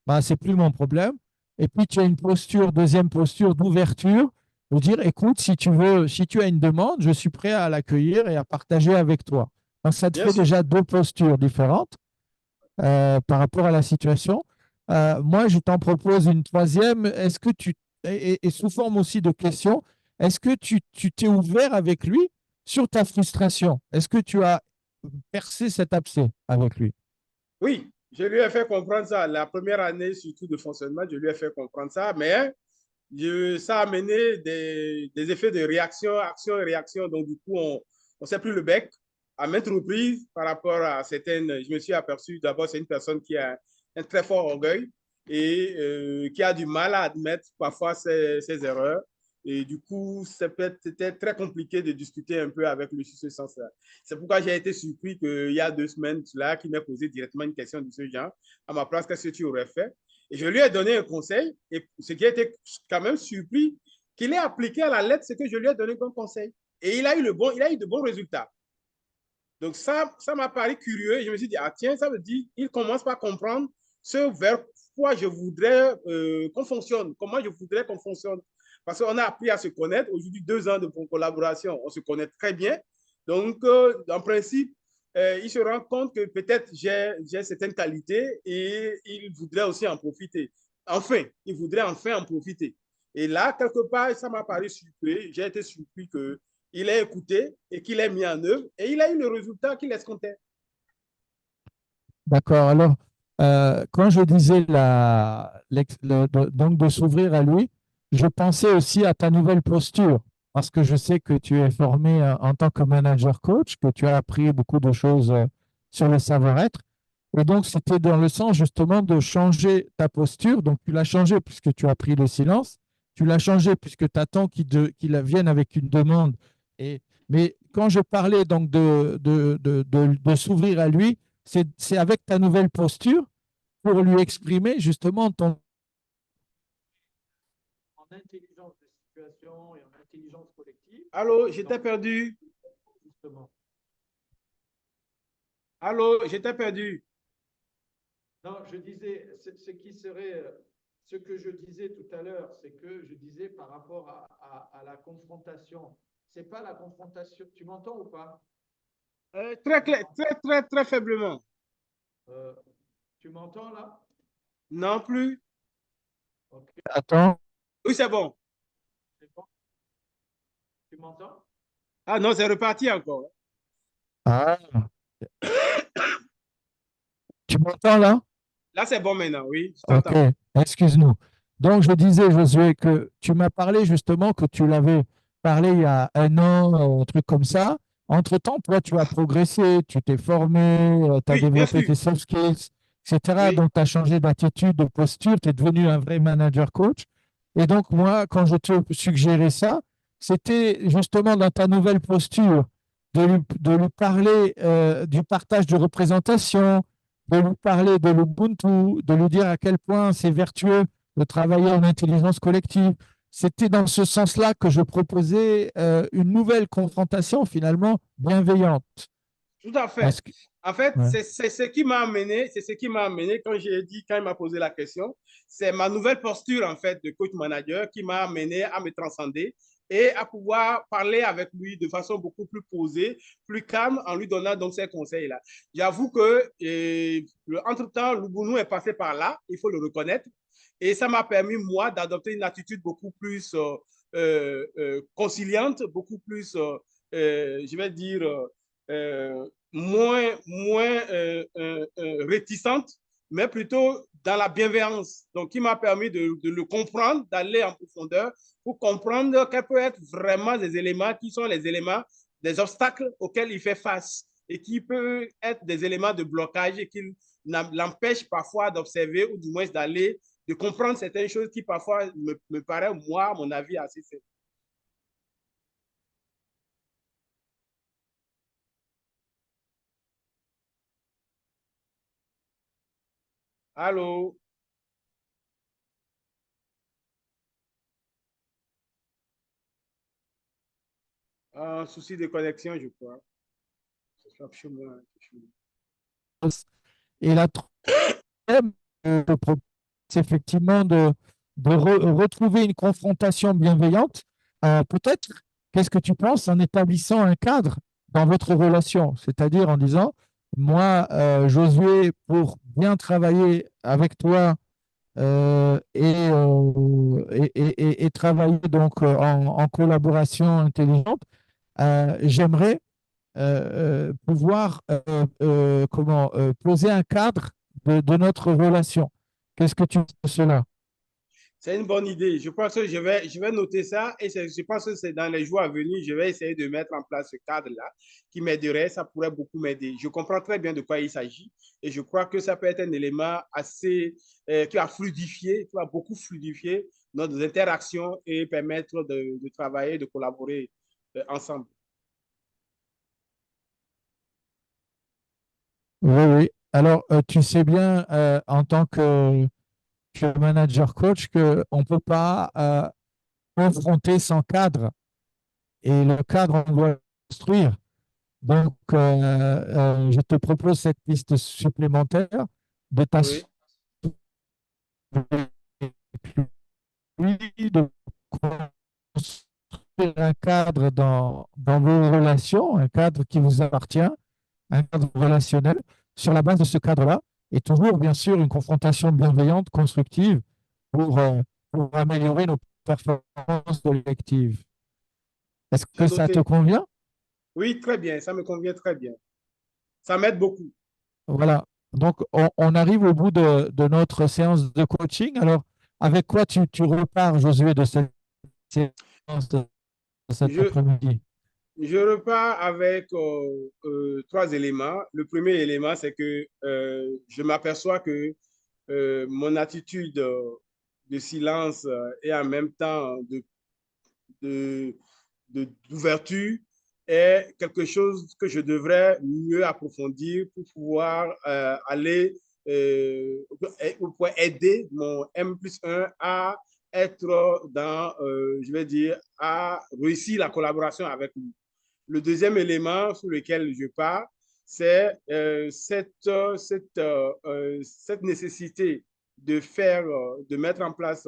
bah, c'est plus mon problème. Et puis, tu as une posture, deuxième posture d'ouverture, de dire, écoute, si tu veux, si tu as une demande, je suis prêt à l'accueillir et à partager avec toi. Donc, ça te Bien fait sûr. déjà deux postures différentes par rapport à la situation. Moi, je t'en propose une troisième. Est-ce que et sous forme aussi de question, est-ce que tu t'es ouvert avec lui sur ta frustration? Est-ce que tu as percé cet abcès avec lui? Oui, je lui ai fait comprendre ça. La première année, surtout de fonctionnement, je lui ai fait comprendre ça, mais ça a amené des effets de réaction, action et réaction. Donc, du coup, on ne sait plus le bec. À maintes reprises, par rapport à certaines, je me suis aperçu, d'abord, c'est une personne qui a un très fort orgueil et qui a du mal à admettre parfois ses erreurs. Et du coup, c'était très compliqué de discuter un peu avec lui sur ce sens-là. C'est pourquoi j'ai été surpris qu'il y a 2 semaines, là, qu'il m'ait posé directement une question de ce genre. À ma place, qu'est-ce que tu aurais fait? Et je lui ai donné un conseil, et ce qui a été quand même surpris, qu'il ait appliqué à la lettre ce que je lui ai donné comme conseil. Et il a eu de bons résultats. Donc ça m'a paru curieux. Et je me suis dit, ah tiens, ça veut dire qu'il commence par comprendre ce vers quoi je voudrais qu'on fonctionne, comment je voudrais qu'on fonctionne. Parce qu'on a appris à se connaître. Aujourd'hui, 2 ans de collaboration, on se connaît très bien. Donc, en principe, il se rend compte que peut-être j'ai certaines qualités et il voudrait aussi en profiter. Enfin, il voudrait enfin en profiter. Et là, quelque part, ça m'a paru surpris. J'ai été surpris que il a écouté et qu'il a mis en œuvre et il a eu le résultat qu'il escomptait. D'accord. Alors, quand je disais donc de s'ouvrir à lui, je pensais aussi à ta nouvelle posture, parce que je sais que tu es formé en tant que manager coach, que tu as appris beaucoup de choses sur le savoir-être. Et donc, c'était dans le sens justement de changer ta posture. Donc, tu l'as changé puisque tu as pris le silence. Tu l'as changé puisque tu attends qu'il vienne avec une demande. Mais quand je parlais donc de s'ouvrir à lui, c'est avec ta nouvelle posture pour lui exprimer justement ton en intelligence de situation et en intelligence collective. Allô, j'étais perdu. Justement. Allô, j'étais perdu. Non, je disais, ce que je disais tout à l'heure, c'est que je disais par rapport à la confrontation. C'est pas la confrontation. Tu m'entends ou pas? Très clair, très faiblement. Euh, Tu m'entends là? Non plus. Ok. Attends. Oui, c'est bon. C'est bon. Tu m'entends? Ah non, c'est reparti encore. Ah. Tu m'entends là? Là, c'est bon maintenant, oui, je Ok, t'entends. excuse-nous. Donc, je disais, Josué, que tu m'as parlé justement que tu l'avais parlé il y a un an, un truc comme ça. Entre-temps, toi, tu as progressé, tu t'es formé, tu as Oui, bien développé sûr. tes soft skills, etc. Oui, Donc, tu as changé d'attitude, de posture, tu es devenu un vrai manager coach. Et donc, moi, quand je te suggérais ça, c'était justement dans ta nouvelle posture de lui parler du partage de représentation, de lui parler de l'Ubuntu, de lui dire à quel point c'est vertueux de travailler en intelligence collective. C'était dans ce sens-là que je proposais une nouvelle confrontation finalement bienveillante. tout à fait. Est-ce que... En fait, ouais. c'est ce qui m'a amené, c'est ce qui m'a amené quand j'ai dit, quand il m'a posé la question, c'est ma nouvelle posture en fait de coach manager qui m'a amené à me transcender et à pouvoir parler avec lui de façon beaucoup plus posée, plus calme, en lui donnant donc ces conseils-là. J'avoue que entre-temps, l'Ubuntu est passé par là, il faut le reconnaître, et ça m'a permis moi d'adopter une attitude beaucoup plus conciliante, beaucoup plus, je vais dire, moins réticente, mais plutôt dans la bienveillance. Donc, qui m'a permis de le comprendre, d'aller en profondeur pour comprendre quels peuvent être vraiment des éléments qui sont les éléments, des obstacles auxquels il fait face et qui peuvent être des éléments de blocage et qui l'empêchent parfois d'observer ou du moins d'aller, de comprendre certaines choses qui parfois me paraissent, moi, à mon avis, assez simples. Allô? Un souci de connexion, je crois. Et la troisième, je propose effectivement de retrouver une confrontation bienveillante. Peut-être, qu'est-ce que tu penses en établissant un cadre dans votre relation? C'est-à-dire en disant, moi, Josué, pour bien travailler avec toi et travailler donc en collaboration intelligente, j'aimerais pouvoir poser un cadre de notre relation. Qu'est-ce que tu penses de cela? C'est une bonne idée. Je pense que je vais noter ça et je pense que c'est dans les jours à venir, je vais essayer de mettre en place ce cadre-là qui m'aiderait. Ça pourrait beaucoup m'aider. Je comprends très bien de quoi il s'agit et je crois que ça peut être un élément assez qui va fluidifier, qui va beaucoup fluidifier nos interactions et permettre de travailler, de collaborer ensemble. Oui, oui. Alors, tu sais bien, en tant que que manager coach qu'on ne peut pas confronter sans cadre. Et le cadre, on doit le construire. Donc, je te propose cette piste supplémentaire de Oui, t'assurer de construire un cadre dans vos relations, un cadre qui vous appartient, un cadre relationnel. Sur la base de ce cadre-là, et toujours, bien sûr, une confrontation bienveillante, constructive, pour, euh, pour améliorer nos performances collectives. Est-ce j'ai que ça te noté. convient? Oui, très bien, ça me convient très bien. Ça m'aide beaucoup. Voilà. Donc, on arrive au bout de notre séance de coaching. Alors, avec quoi tu repars, Josué, de cette séance de cet Je, après-midi? je repars avec trois éléments. Le premier élément, c'est que je m'aperçois que mon attitude de silence et en même temps de, d'ouverture est quelque chose que je devrais mieux approfondir pour pouvoir aller pour aider mon M+1 à être dans, je vais dire, à réussir la collaboration avec lui. Le deuxième élément sur lequel je pars, c'est cette nécessité de faire, de mettre en place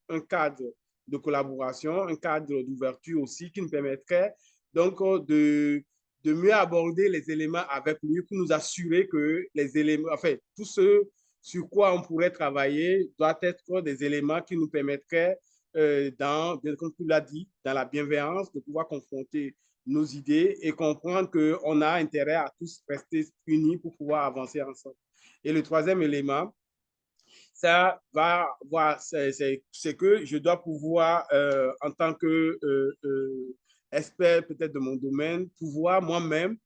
un cadre de collaboration, un cadre d'ouverture aussi qui nous permettrait donc de mieux aborder les éléments avec lui pour nous assurer que les éléments, enfin, tout ce sur quoi on pourrait travailler doit être des éléments qui nous permettraient, comme tu l'as dit, dans la bienveillance, de pouvoir confronter nos idées et comprendre qu'on a intérêt à tous rester unis pour pouvoir avancer ensemble. Et le troisième élément, ça va voir, c'est que je dois pouvoir, en tant que expert peut-être de mon domaine, pouvoir moi-même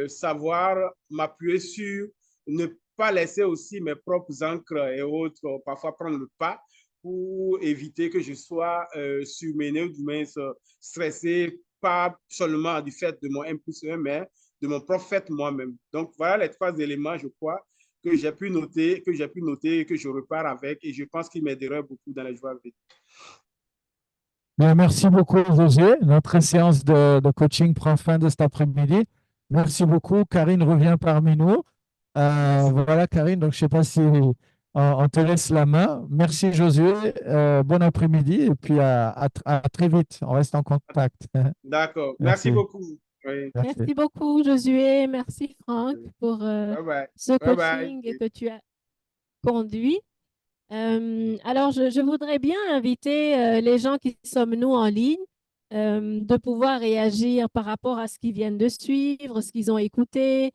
savoir m'appuyer sur, ne pas laisser aussi mes propres encres et autres parfois prendre le pas pour éviter que je sois surmené ou du moins stressé, pas seulement du fait de mon M+1, mais de mon prophète moi-même. Donc voilà les trois éléments, je crois, que j'ai pu noter, que je repars avec et je pense qu'il m'aiderait beaucoup dans les jours à venir. Bien, merci beaucoup, Josué. Notre séance de coaching prend fin de cet après-midi. Merci beaucoup. Karine revient parmi nous. Merci. Voilà, Karine. Donc, je ne sais pas si on te laisse la main. Merci, Josué. Bon après-midi et puis à très vite. On reste en contact. D'accord. Merci Merci. beaucoup. Oui. Merci. Merci beaucoup, Josué. Merci, Franck, pour Bye bye. ce Bye bye. coaching que tu as conduit. Alors, je voudrais bien inviter les gens qui sommes nous en ligne de pouvoir réagir par rapport à ce qu'ils viennent de suivre, ce qu'ils ont écouté,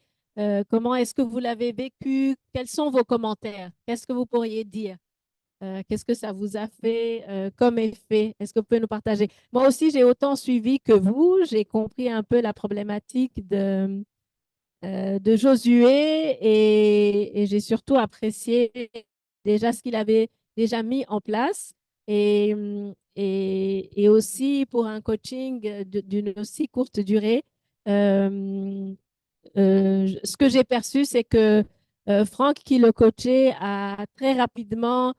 comment est-ce que vous l'avez vécu, quels sont vos commentaires, qu'est-ce que vous pourriez dire, qu'est-ce que ça vous a fait comme effet, est-ce que vous pouvez nous partager? Moi aussi, j'ai autant suivi que vous, j'ai compris un peu la problématique de Josué et j'ai surtout apprécié déjà ce qu'il avait déjà mis en place et aussi pour un coaching d'une aussi courte durée. euh, Ce que j'ai perçu, c'est que Franck, qui le coachait, a très rapidement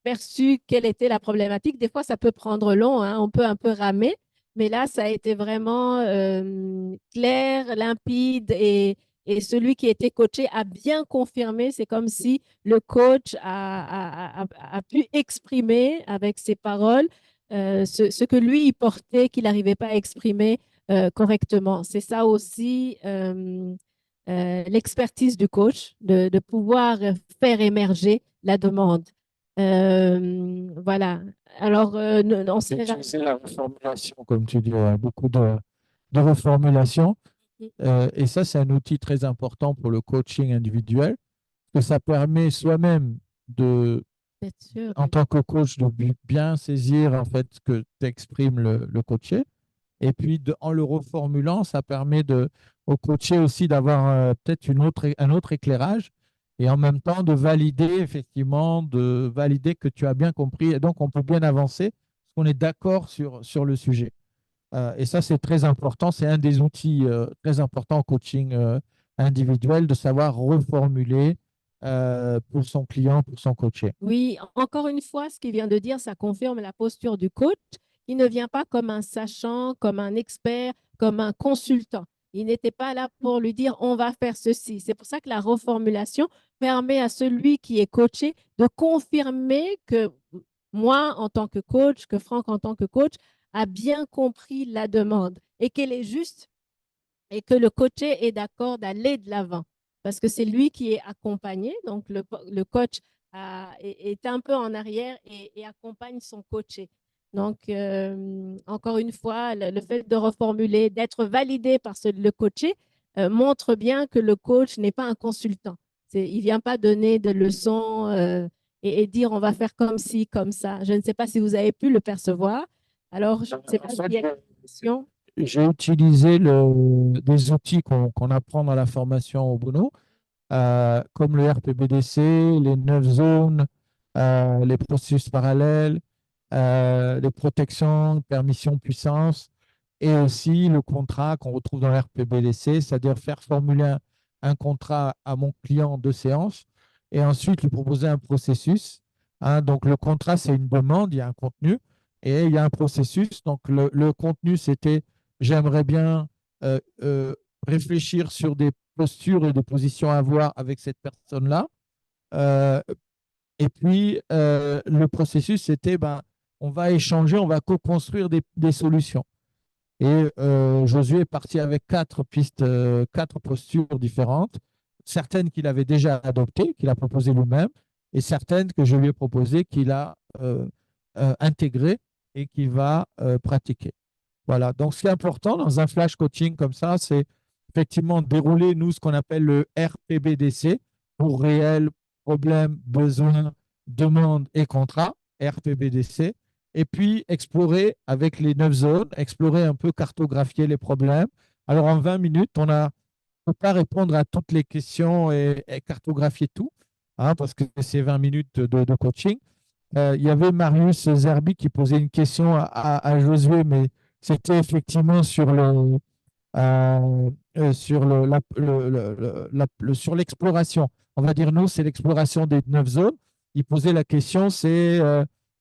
perçu quelle était la problématique. Des fois, ça peut prendre long, hein, on peut un peu ramer, mais là, ça a été vraiment clair, limpide et celui qui était coaché a bien confirmé. C'est comme si le coach a pu exprimer avec ses paroles ce que lui, il portait, qu'il n'arrivait pas à exprimer correctement. C'est ça aussi l'expertise du coach, de pouvoir faire émerger la demande. Voilà. Alors, on serait C'est la reformulation, comme tu dis, beaucoup de reformulation. Et ça, c'est un outil très important pour le coaching individuel, que ça permet soi-même d'être sûr. en tant que coach, de bien saisir en fait ce que t'exprime le coaché. Et puis, en le reformulant, ça permet au coaché aussi d'avoir peut-être un autre éclairage et en même temps de valider, effectivement, de valider que tu as bien compris. Et donc, on peut bien avancer parce qu'on est d'accord sur le sujet. Et ça, c'est très important. C'est un des outils très importants au coaching individuel de savoir reformuler pour son client, pour son coaché. Oui, encore une fois, ce qu'il vient de dire, ça confirme la posture du coach. Il ne vient pas comme un sachant, comme un expert, comme un consultant. Il n'était pas là pour lui dire on va faire ceci. C'est pour ça que la reformulation permet à celui qui est coaché de confirmer que moi, en tant que coach, que Franck, en tant que coach, a bien compris la demande et qu'elle est juste et que le coaché est d'accord d'aller de l'avant parce que c'est lui qui est accompagné. Donc, le coach est un peu en arrière et accompagne son coaché. Donc, encore une fois, le fait de reformuler, d'être validé par le coaché montre bien que le coach n'est pas un consultant. Il ne vient pas donner de leçons et dire on va faire comme ci, comme ça. Je ne sais pas si vous avez pu le percevoir. Alors, je ne sais pas s'il y a une question. J'ai utilisé des outils qu'on apprend dans la formation au Bono, comme le RPBDC, les 9 zones, les processus parallèles, les protections, permission, puissance, et aussi le contrat qu'on retrouve dans le RPBDC, c'est-à-dire faire formuler un contrat à mon client de séance et ensuite lui proposer un processus. Hein. Donc le contrat, c'est une demande, il y a un contenu et il y a un processus. Donc le contenu, c'était j'aimerais bien réfléchir sur des postures et des positions à avoir avec cette personne-là. Euh, et puis, le processus, c'était, ben, on va échanger, on va co-construire des solutions. Et Josué est parti avec 4 pistes, 4 postures différentes, certaines qu'il avait déjà adoptées, qu'il a proposées lui-même, et certaines que je lui ai proposées, qu'il a intégrées et qu'il va pratiquer. Voilà. Donc, ce qui est important dans un flash coaching comme ça, c'est effectivement dérouler, nous, ce qu'on appelle le RPBDC pour réel, problème, besoin, demande et contrat, RPBDC. Et puis, explorer avec les 9 zones, explorer un peu, cartographier les problèmes. Alors, en 20 minutes, on ne peut pas répondre à toutes les questions et cartographier tout, hein, parce que c'est 20 minutes de coaching. Il y avait Marius Zerbi qui posait une question à Josué, mais c'était effectivement sur sur l'exploration. On va dire, nous, c'est l'exploration des 9 zones. Il posait la question, c'est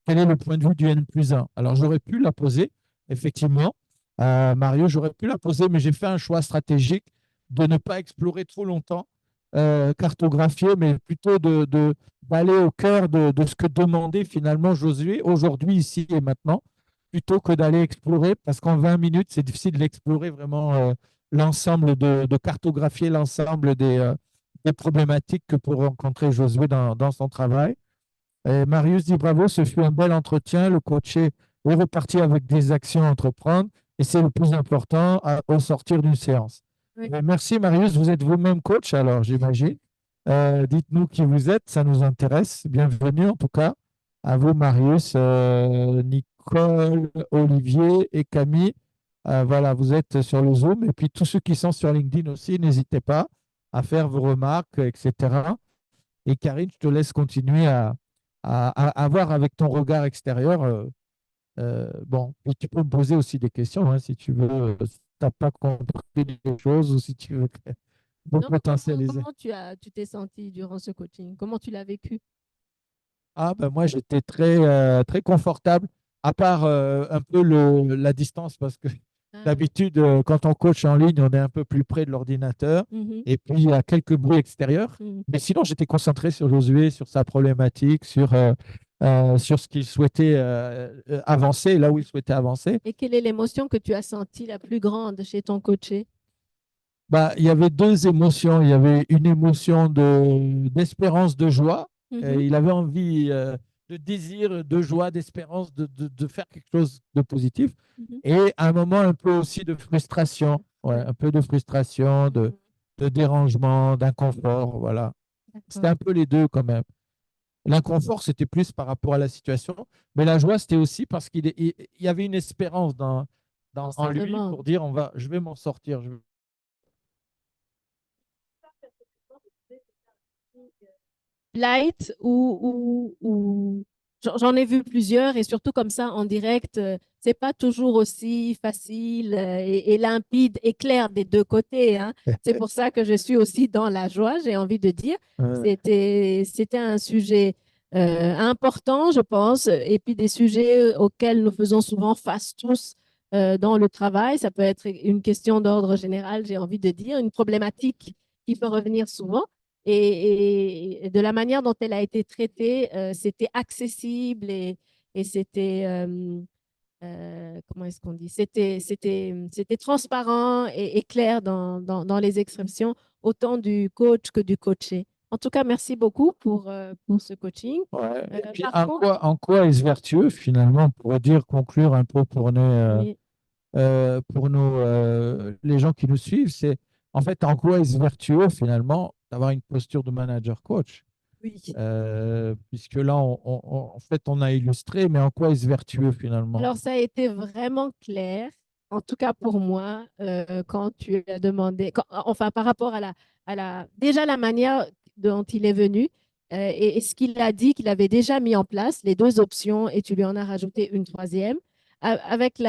quel est le point de vue du N+1? Alors, j'aurais pu la poser, effectivement. Mario, j'aurais pu la poser, mais j'ai fait un choix stratégique de ne pas explorer trop longtemps, cartographier, mais plutôt d'aller au cœur de ce que demandait finalement Josué aujourd'hui, ici et maintenant, plutôt que d'aller explorer, parce qu'en 20 minutes, c'est difficile d'explorer vraiment l'ensemble, de cartographier l'ensemble des problématiques que peut rencontrer Josué dans son travail. Et Marius dit bravo, ce fut un bel entretien. Le coaché est reparti avec des actions à entreprendre et c'est le plus important au sortir d'une séance. Oui. Merci Marius, vous êtes vous-même coach alors, j'imagine. Dites-nous qui vous êtes, ça nous intéresse. Bienvenue en tout cas à vous Marius, Nicole, Olivier et Camille. Voilà, vous êtes sur le Zoom. Et puis tous ceux qui sont sur LinkedIn aussi, n'hésitez pas à faire vos remarques, etc. Et Karine, je te laisse continuer à voir avec ton regard extérieur. Bon, et tu peux me poser aussi des questions hein, si tu veux, si tu n'as pas compris des choses ou si tu veux Non, potentialiser. comment tu t'es senti durant ce coaching? Comment tu l'as vécu? Ah, ben moi, j'étais très confortable, à part un peu la distance, parce que Ah, d'habitude, quand on coach en ligne, on est un peu plus près de l'ordinateur, mhm, et puis il y a quelques bruits extérieurs. mhm. Mais sinon, j'étais concentré sur Josué, sur sa problématique, sur ce qu'il souhaitait avancer, là où il souhaitait avancer. Et quelle est l'émotion que tu as sentie la plus grande chez ton coaché? Bah, il y avait 2 émotions. Il y avait une émotion d'espérance, de joie. Mhm, Il avait envie de désir, de joie, d'espérance, de faire quelque chose de positif. mhm. Et un moment un peu aussi de frustration. Ouais, Ouais. un peu de frustration, de dérangement, d'inconfort. Voilà. C'était D'accord. un peu les deux quand même. L'inconfort, c'était plus par rapport à la situation. Mais la joie, c'était aussi parce qu'il y avait une espérance Dans en sa lui demande. pour dire je vais m'en sortir. Light ou j'en ai vu plusieurs et surtout comme ça en direct, c'est pas toujours aussi facile et limpide et clair des deux côtés, hein. C'est pour ça que je suis aussi dans la joie, j'ai envie de dire. C'était un sujet important, je pense, et puis des sujets auxquels nous faisons souvent face tous dans le travail. Ça peut être une question d'ordre général, j'ai envie de dire, une problématique qui peut revenir souvent. Et de la manière dont elle a été traitée, c'était accessible et c'était, comment est-ce qu'on dit? C'était transparent et clair dans les expressions, autant du coach que du coaché. En tout cas, merci beaucoup pour ce coaching. Ouais. Et puis, Par contre, en quoi est-ce vertueux, finalement, on pourrait dire, conclure un peu oui, pour nos, les gens qui nous suivent, c'est en fait en quoi est-ce vertueux, finalement, d'avoir une posture de manager coach? oui. Puisque là, en fait, on a illustré, mais en quoi est-ce vertueux, finalement? Alors, ça a été vraiment clair, en tout cas pour moi, quand tu as demandé, enfin par rapport déjà la manière dont il est venu et ce qu'il a dit qu'il avait déjà mis en place, les deux options, et tu lui en as rajouté une troisième. Avec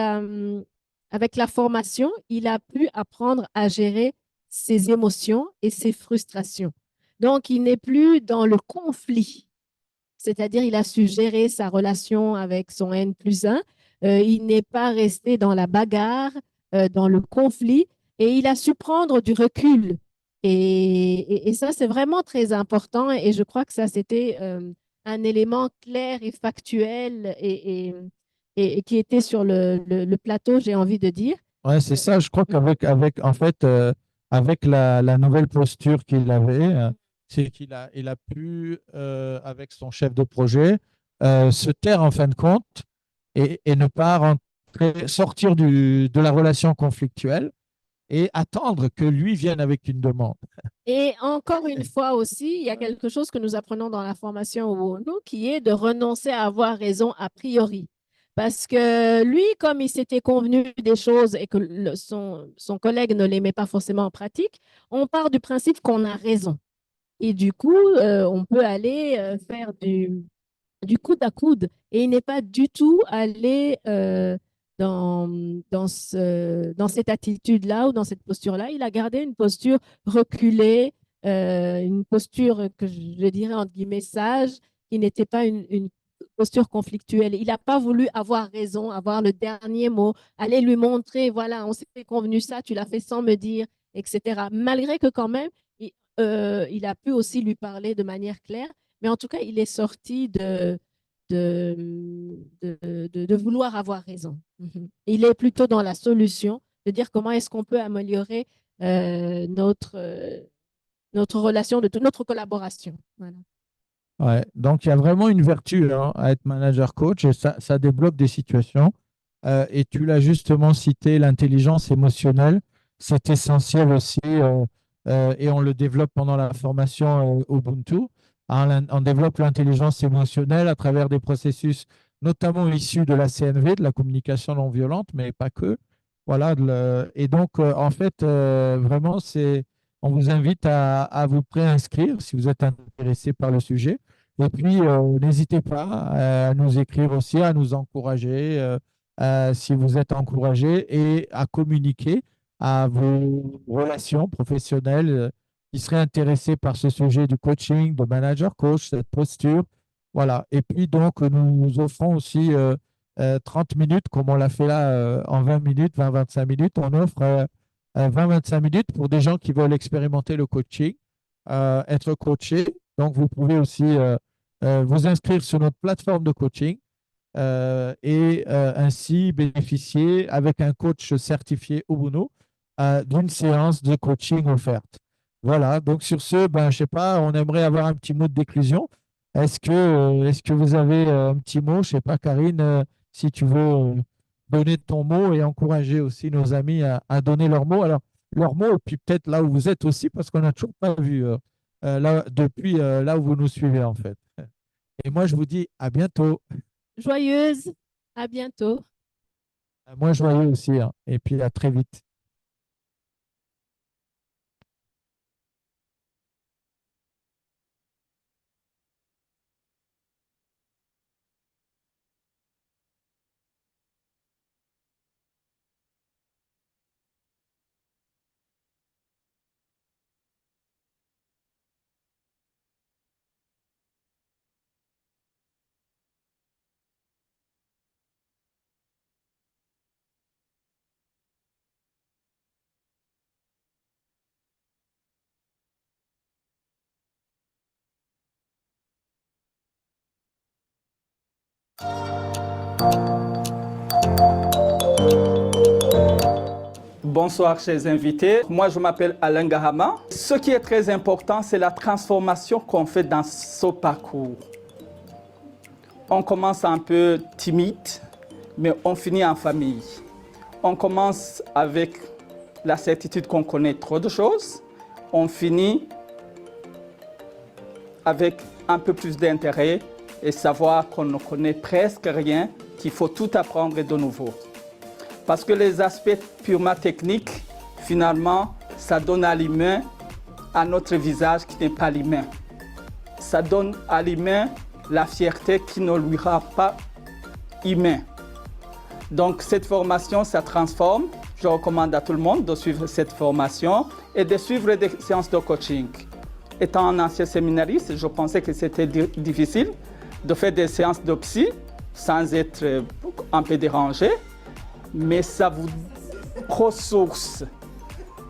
avec la formation, il a pu apprendre à gérer ses émotions et ses frustrations. Donc, il n'est plus dans le conflit, c'est-à-dire il a su gérer sa relation avec son N+1. Il n'est pas resté dans la bagarre, dans le conflit, et il a su prendre du recul. Et ça, c'est vraiment très important. Et je crois que ça, c'était un élément clair et factuel et qui était sur le plateau, j'ai envie de dire. Ouais, c'est ça. Je crois en fait, avec la nouvelle posture qu'il avait, c'est il a pu, avec son chef de projet, se taire en fin de compte et ne pas sortir de la relation conflictuelle et attendre que lui vienne avec une demande. Et encore une fois aussi, il y a quelque chose que nous apprenons dans la formation au ONU qui est de renoncer à avoir raison a priori. Parce que lui, comme il s'était convenu des choses et que son collègue ne les met pas forcément en pratique, on part du principe qu'on a raison. Et du coup, on peut aller faire du coude à coude. Et il n'est pas du tout allé dans, dans cette attitude-là ou dans cette posture-là. Il a gardé une posture reculée, une posture que je dirais entre guillemets sage, qui n'était pas une posture conflictuelle. Il n'a pas voulu avoir raison, avoir le dernier mot, aller lui montrer, voilà, on s'est convenu ça, tu l'as fait sans me dire, etc. Malgré que quand même, il a pu aussi lui parler de manière claire, mais en tout cas, il est sorti de, de vouloir avoir raison. Il est plutôt dans la solution, de dire comment est-ce qu'on peut améliorer notre relation, notre collaboration. Voilà. Ouais. Donc, il y a vraiment une vertu, hein, à être manager coach et ça débloque des situations. Et tu l'as justement cité, l'intelligence émotionnelle, c'est essentiel aussi et on le développe pendant la formation Ubuntu. Hein, on développe l'intelligence émotionnelle à travers des processus notamment issus de la CNV, de la communication non violente, mais pas que. Voilà, et donc, en fait, vraiment, on vous invite à vous préinscrire si vous êtes intéressé par le sujet. Et puis, n'hésitez pas à nous écrire aussi, à nous encourager si vous êtes encouragé et à communiquer à vos relations professionnelles qui seraient intéressées par ce sujet du coaching, de manager coach, cette posture. Voilà. Et puis, donc, nous offrons aussi 30 minutes, comme on l'a fait là en 20 minutes, 20-25 minutes. On offre 20-25 minutes pour des gens qui veulent expérimenter le coaching, être coachés. Donc, vous pouvez aussi vous inscrire sur notre plateforme de coaching et ainsi bénéficier avec un coach certifié Ubuntu d'une séance de coaching offerte. Voilà, donc sur ce, ben, je sais pas, on aimerait avoir un petit mot de déclusion. Est-ce que vous avez un petit mot? Je sais pas, Karine, si tu veux donner ton mot et encourager aussi nos amis à donner leur mot. Alors, leur mot, et puis peut-être là où vous êtes aussi, parce qu'on n'a toujours pas vu là, depuis là où vous nous suivez en fait. Et moi, je vous dis à bientôt. Joyeuse, à bientôt. Moi, joyeux aussi, hein. Et puis à très vite. Bonsoir, chers invités. Moi, je m'appelle Alain Gahama. Ce qui est très important, c'est la transformation qu'on fait dans ce parcours. On commence un peu timide, mais on finit en famille. On commence avec la certitude qu'on connaît trop de choses. On finit avec un peu plus d'intérêt et savoir qu'on ne connaît presque rien, qu'il faut tout apprendre de nouveau. Parce que les aspects purement techniques, finalement, ça donne à l'humain un autre visage qui n'est pas l'humain. Ça donne à l'humain la fierté qui ne lui rend pas humain. Donc cette formation, ça transforme. Je recommande à tout le monde de suivre cette formation et de suivre des séances de coaching. Étant un ancien séminariste, je pensais que c'était difficile de faire des séances de psy sans être un peu dérangé. Mais ça vous ressource,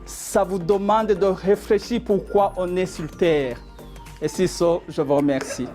ça vous demande de réfléchir pourquoi on est sur Terre. Et c'est ça, je vous remercie.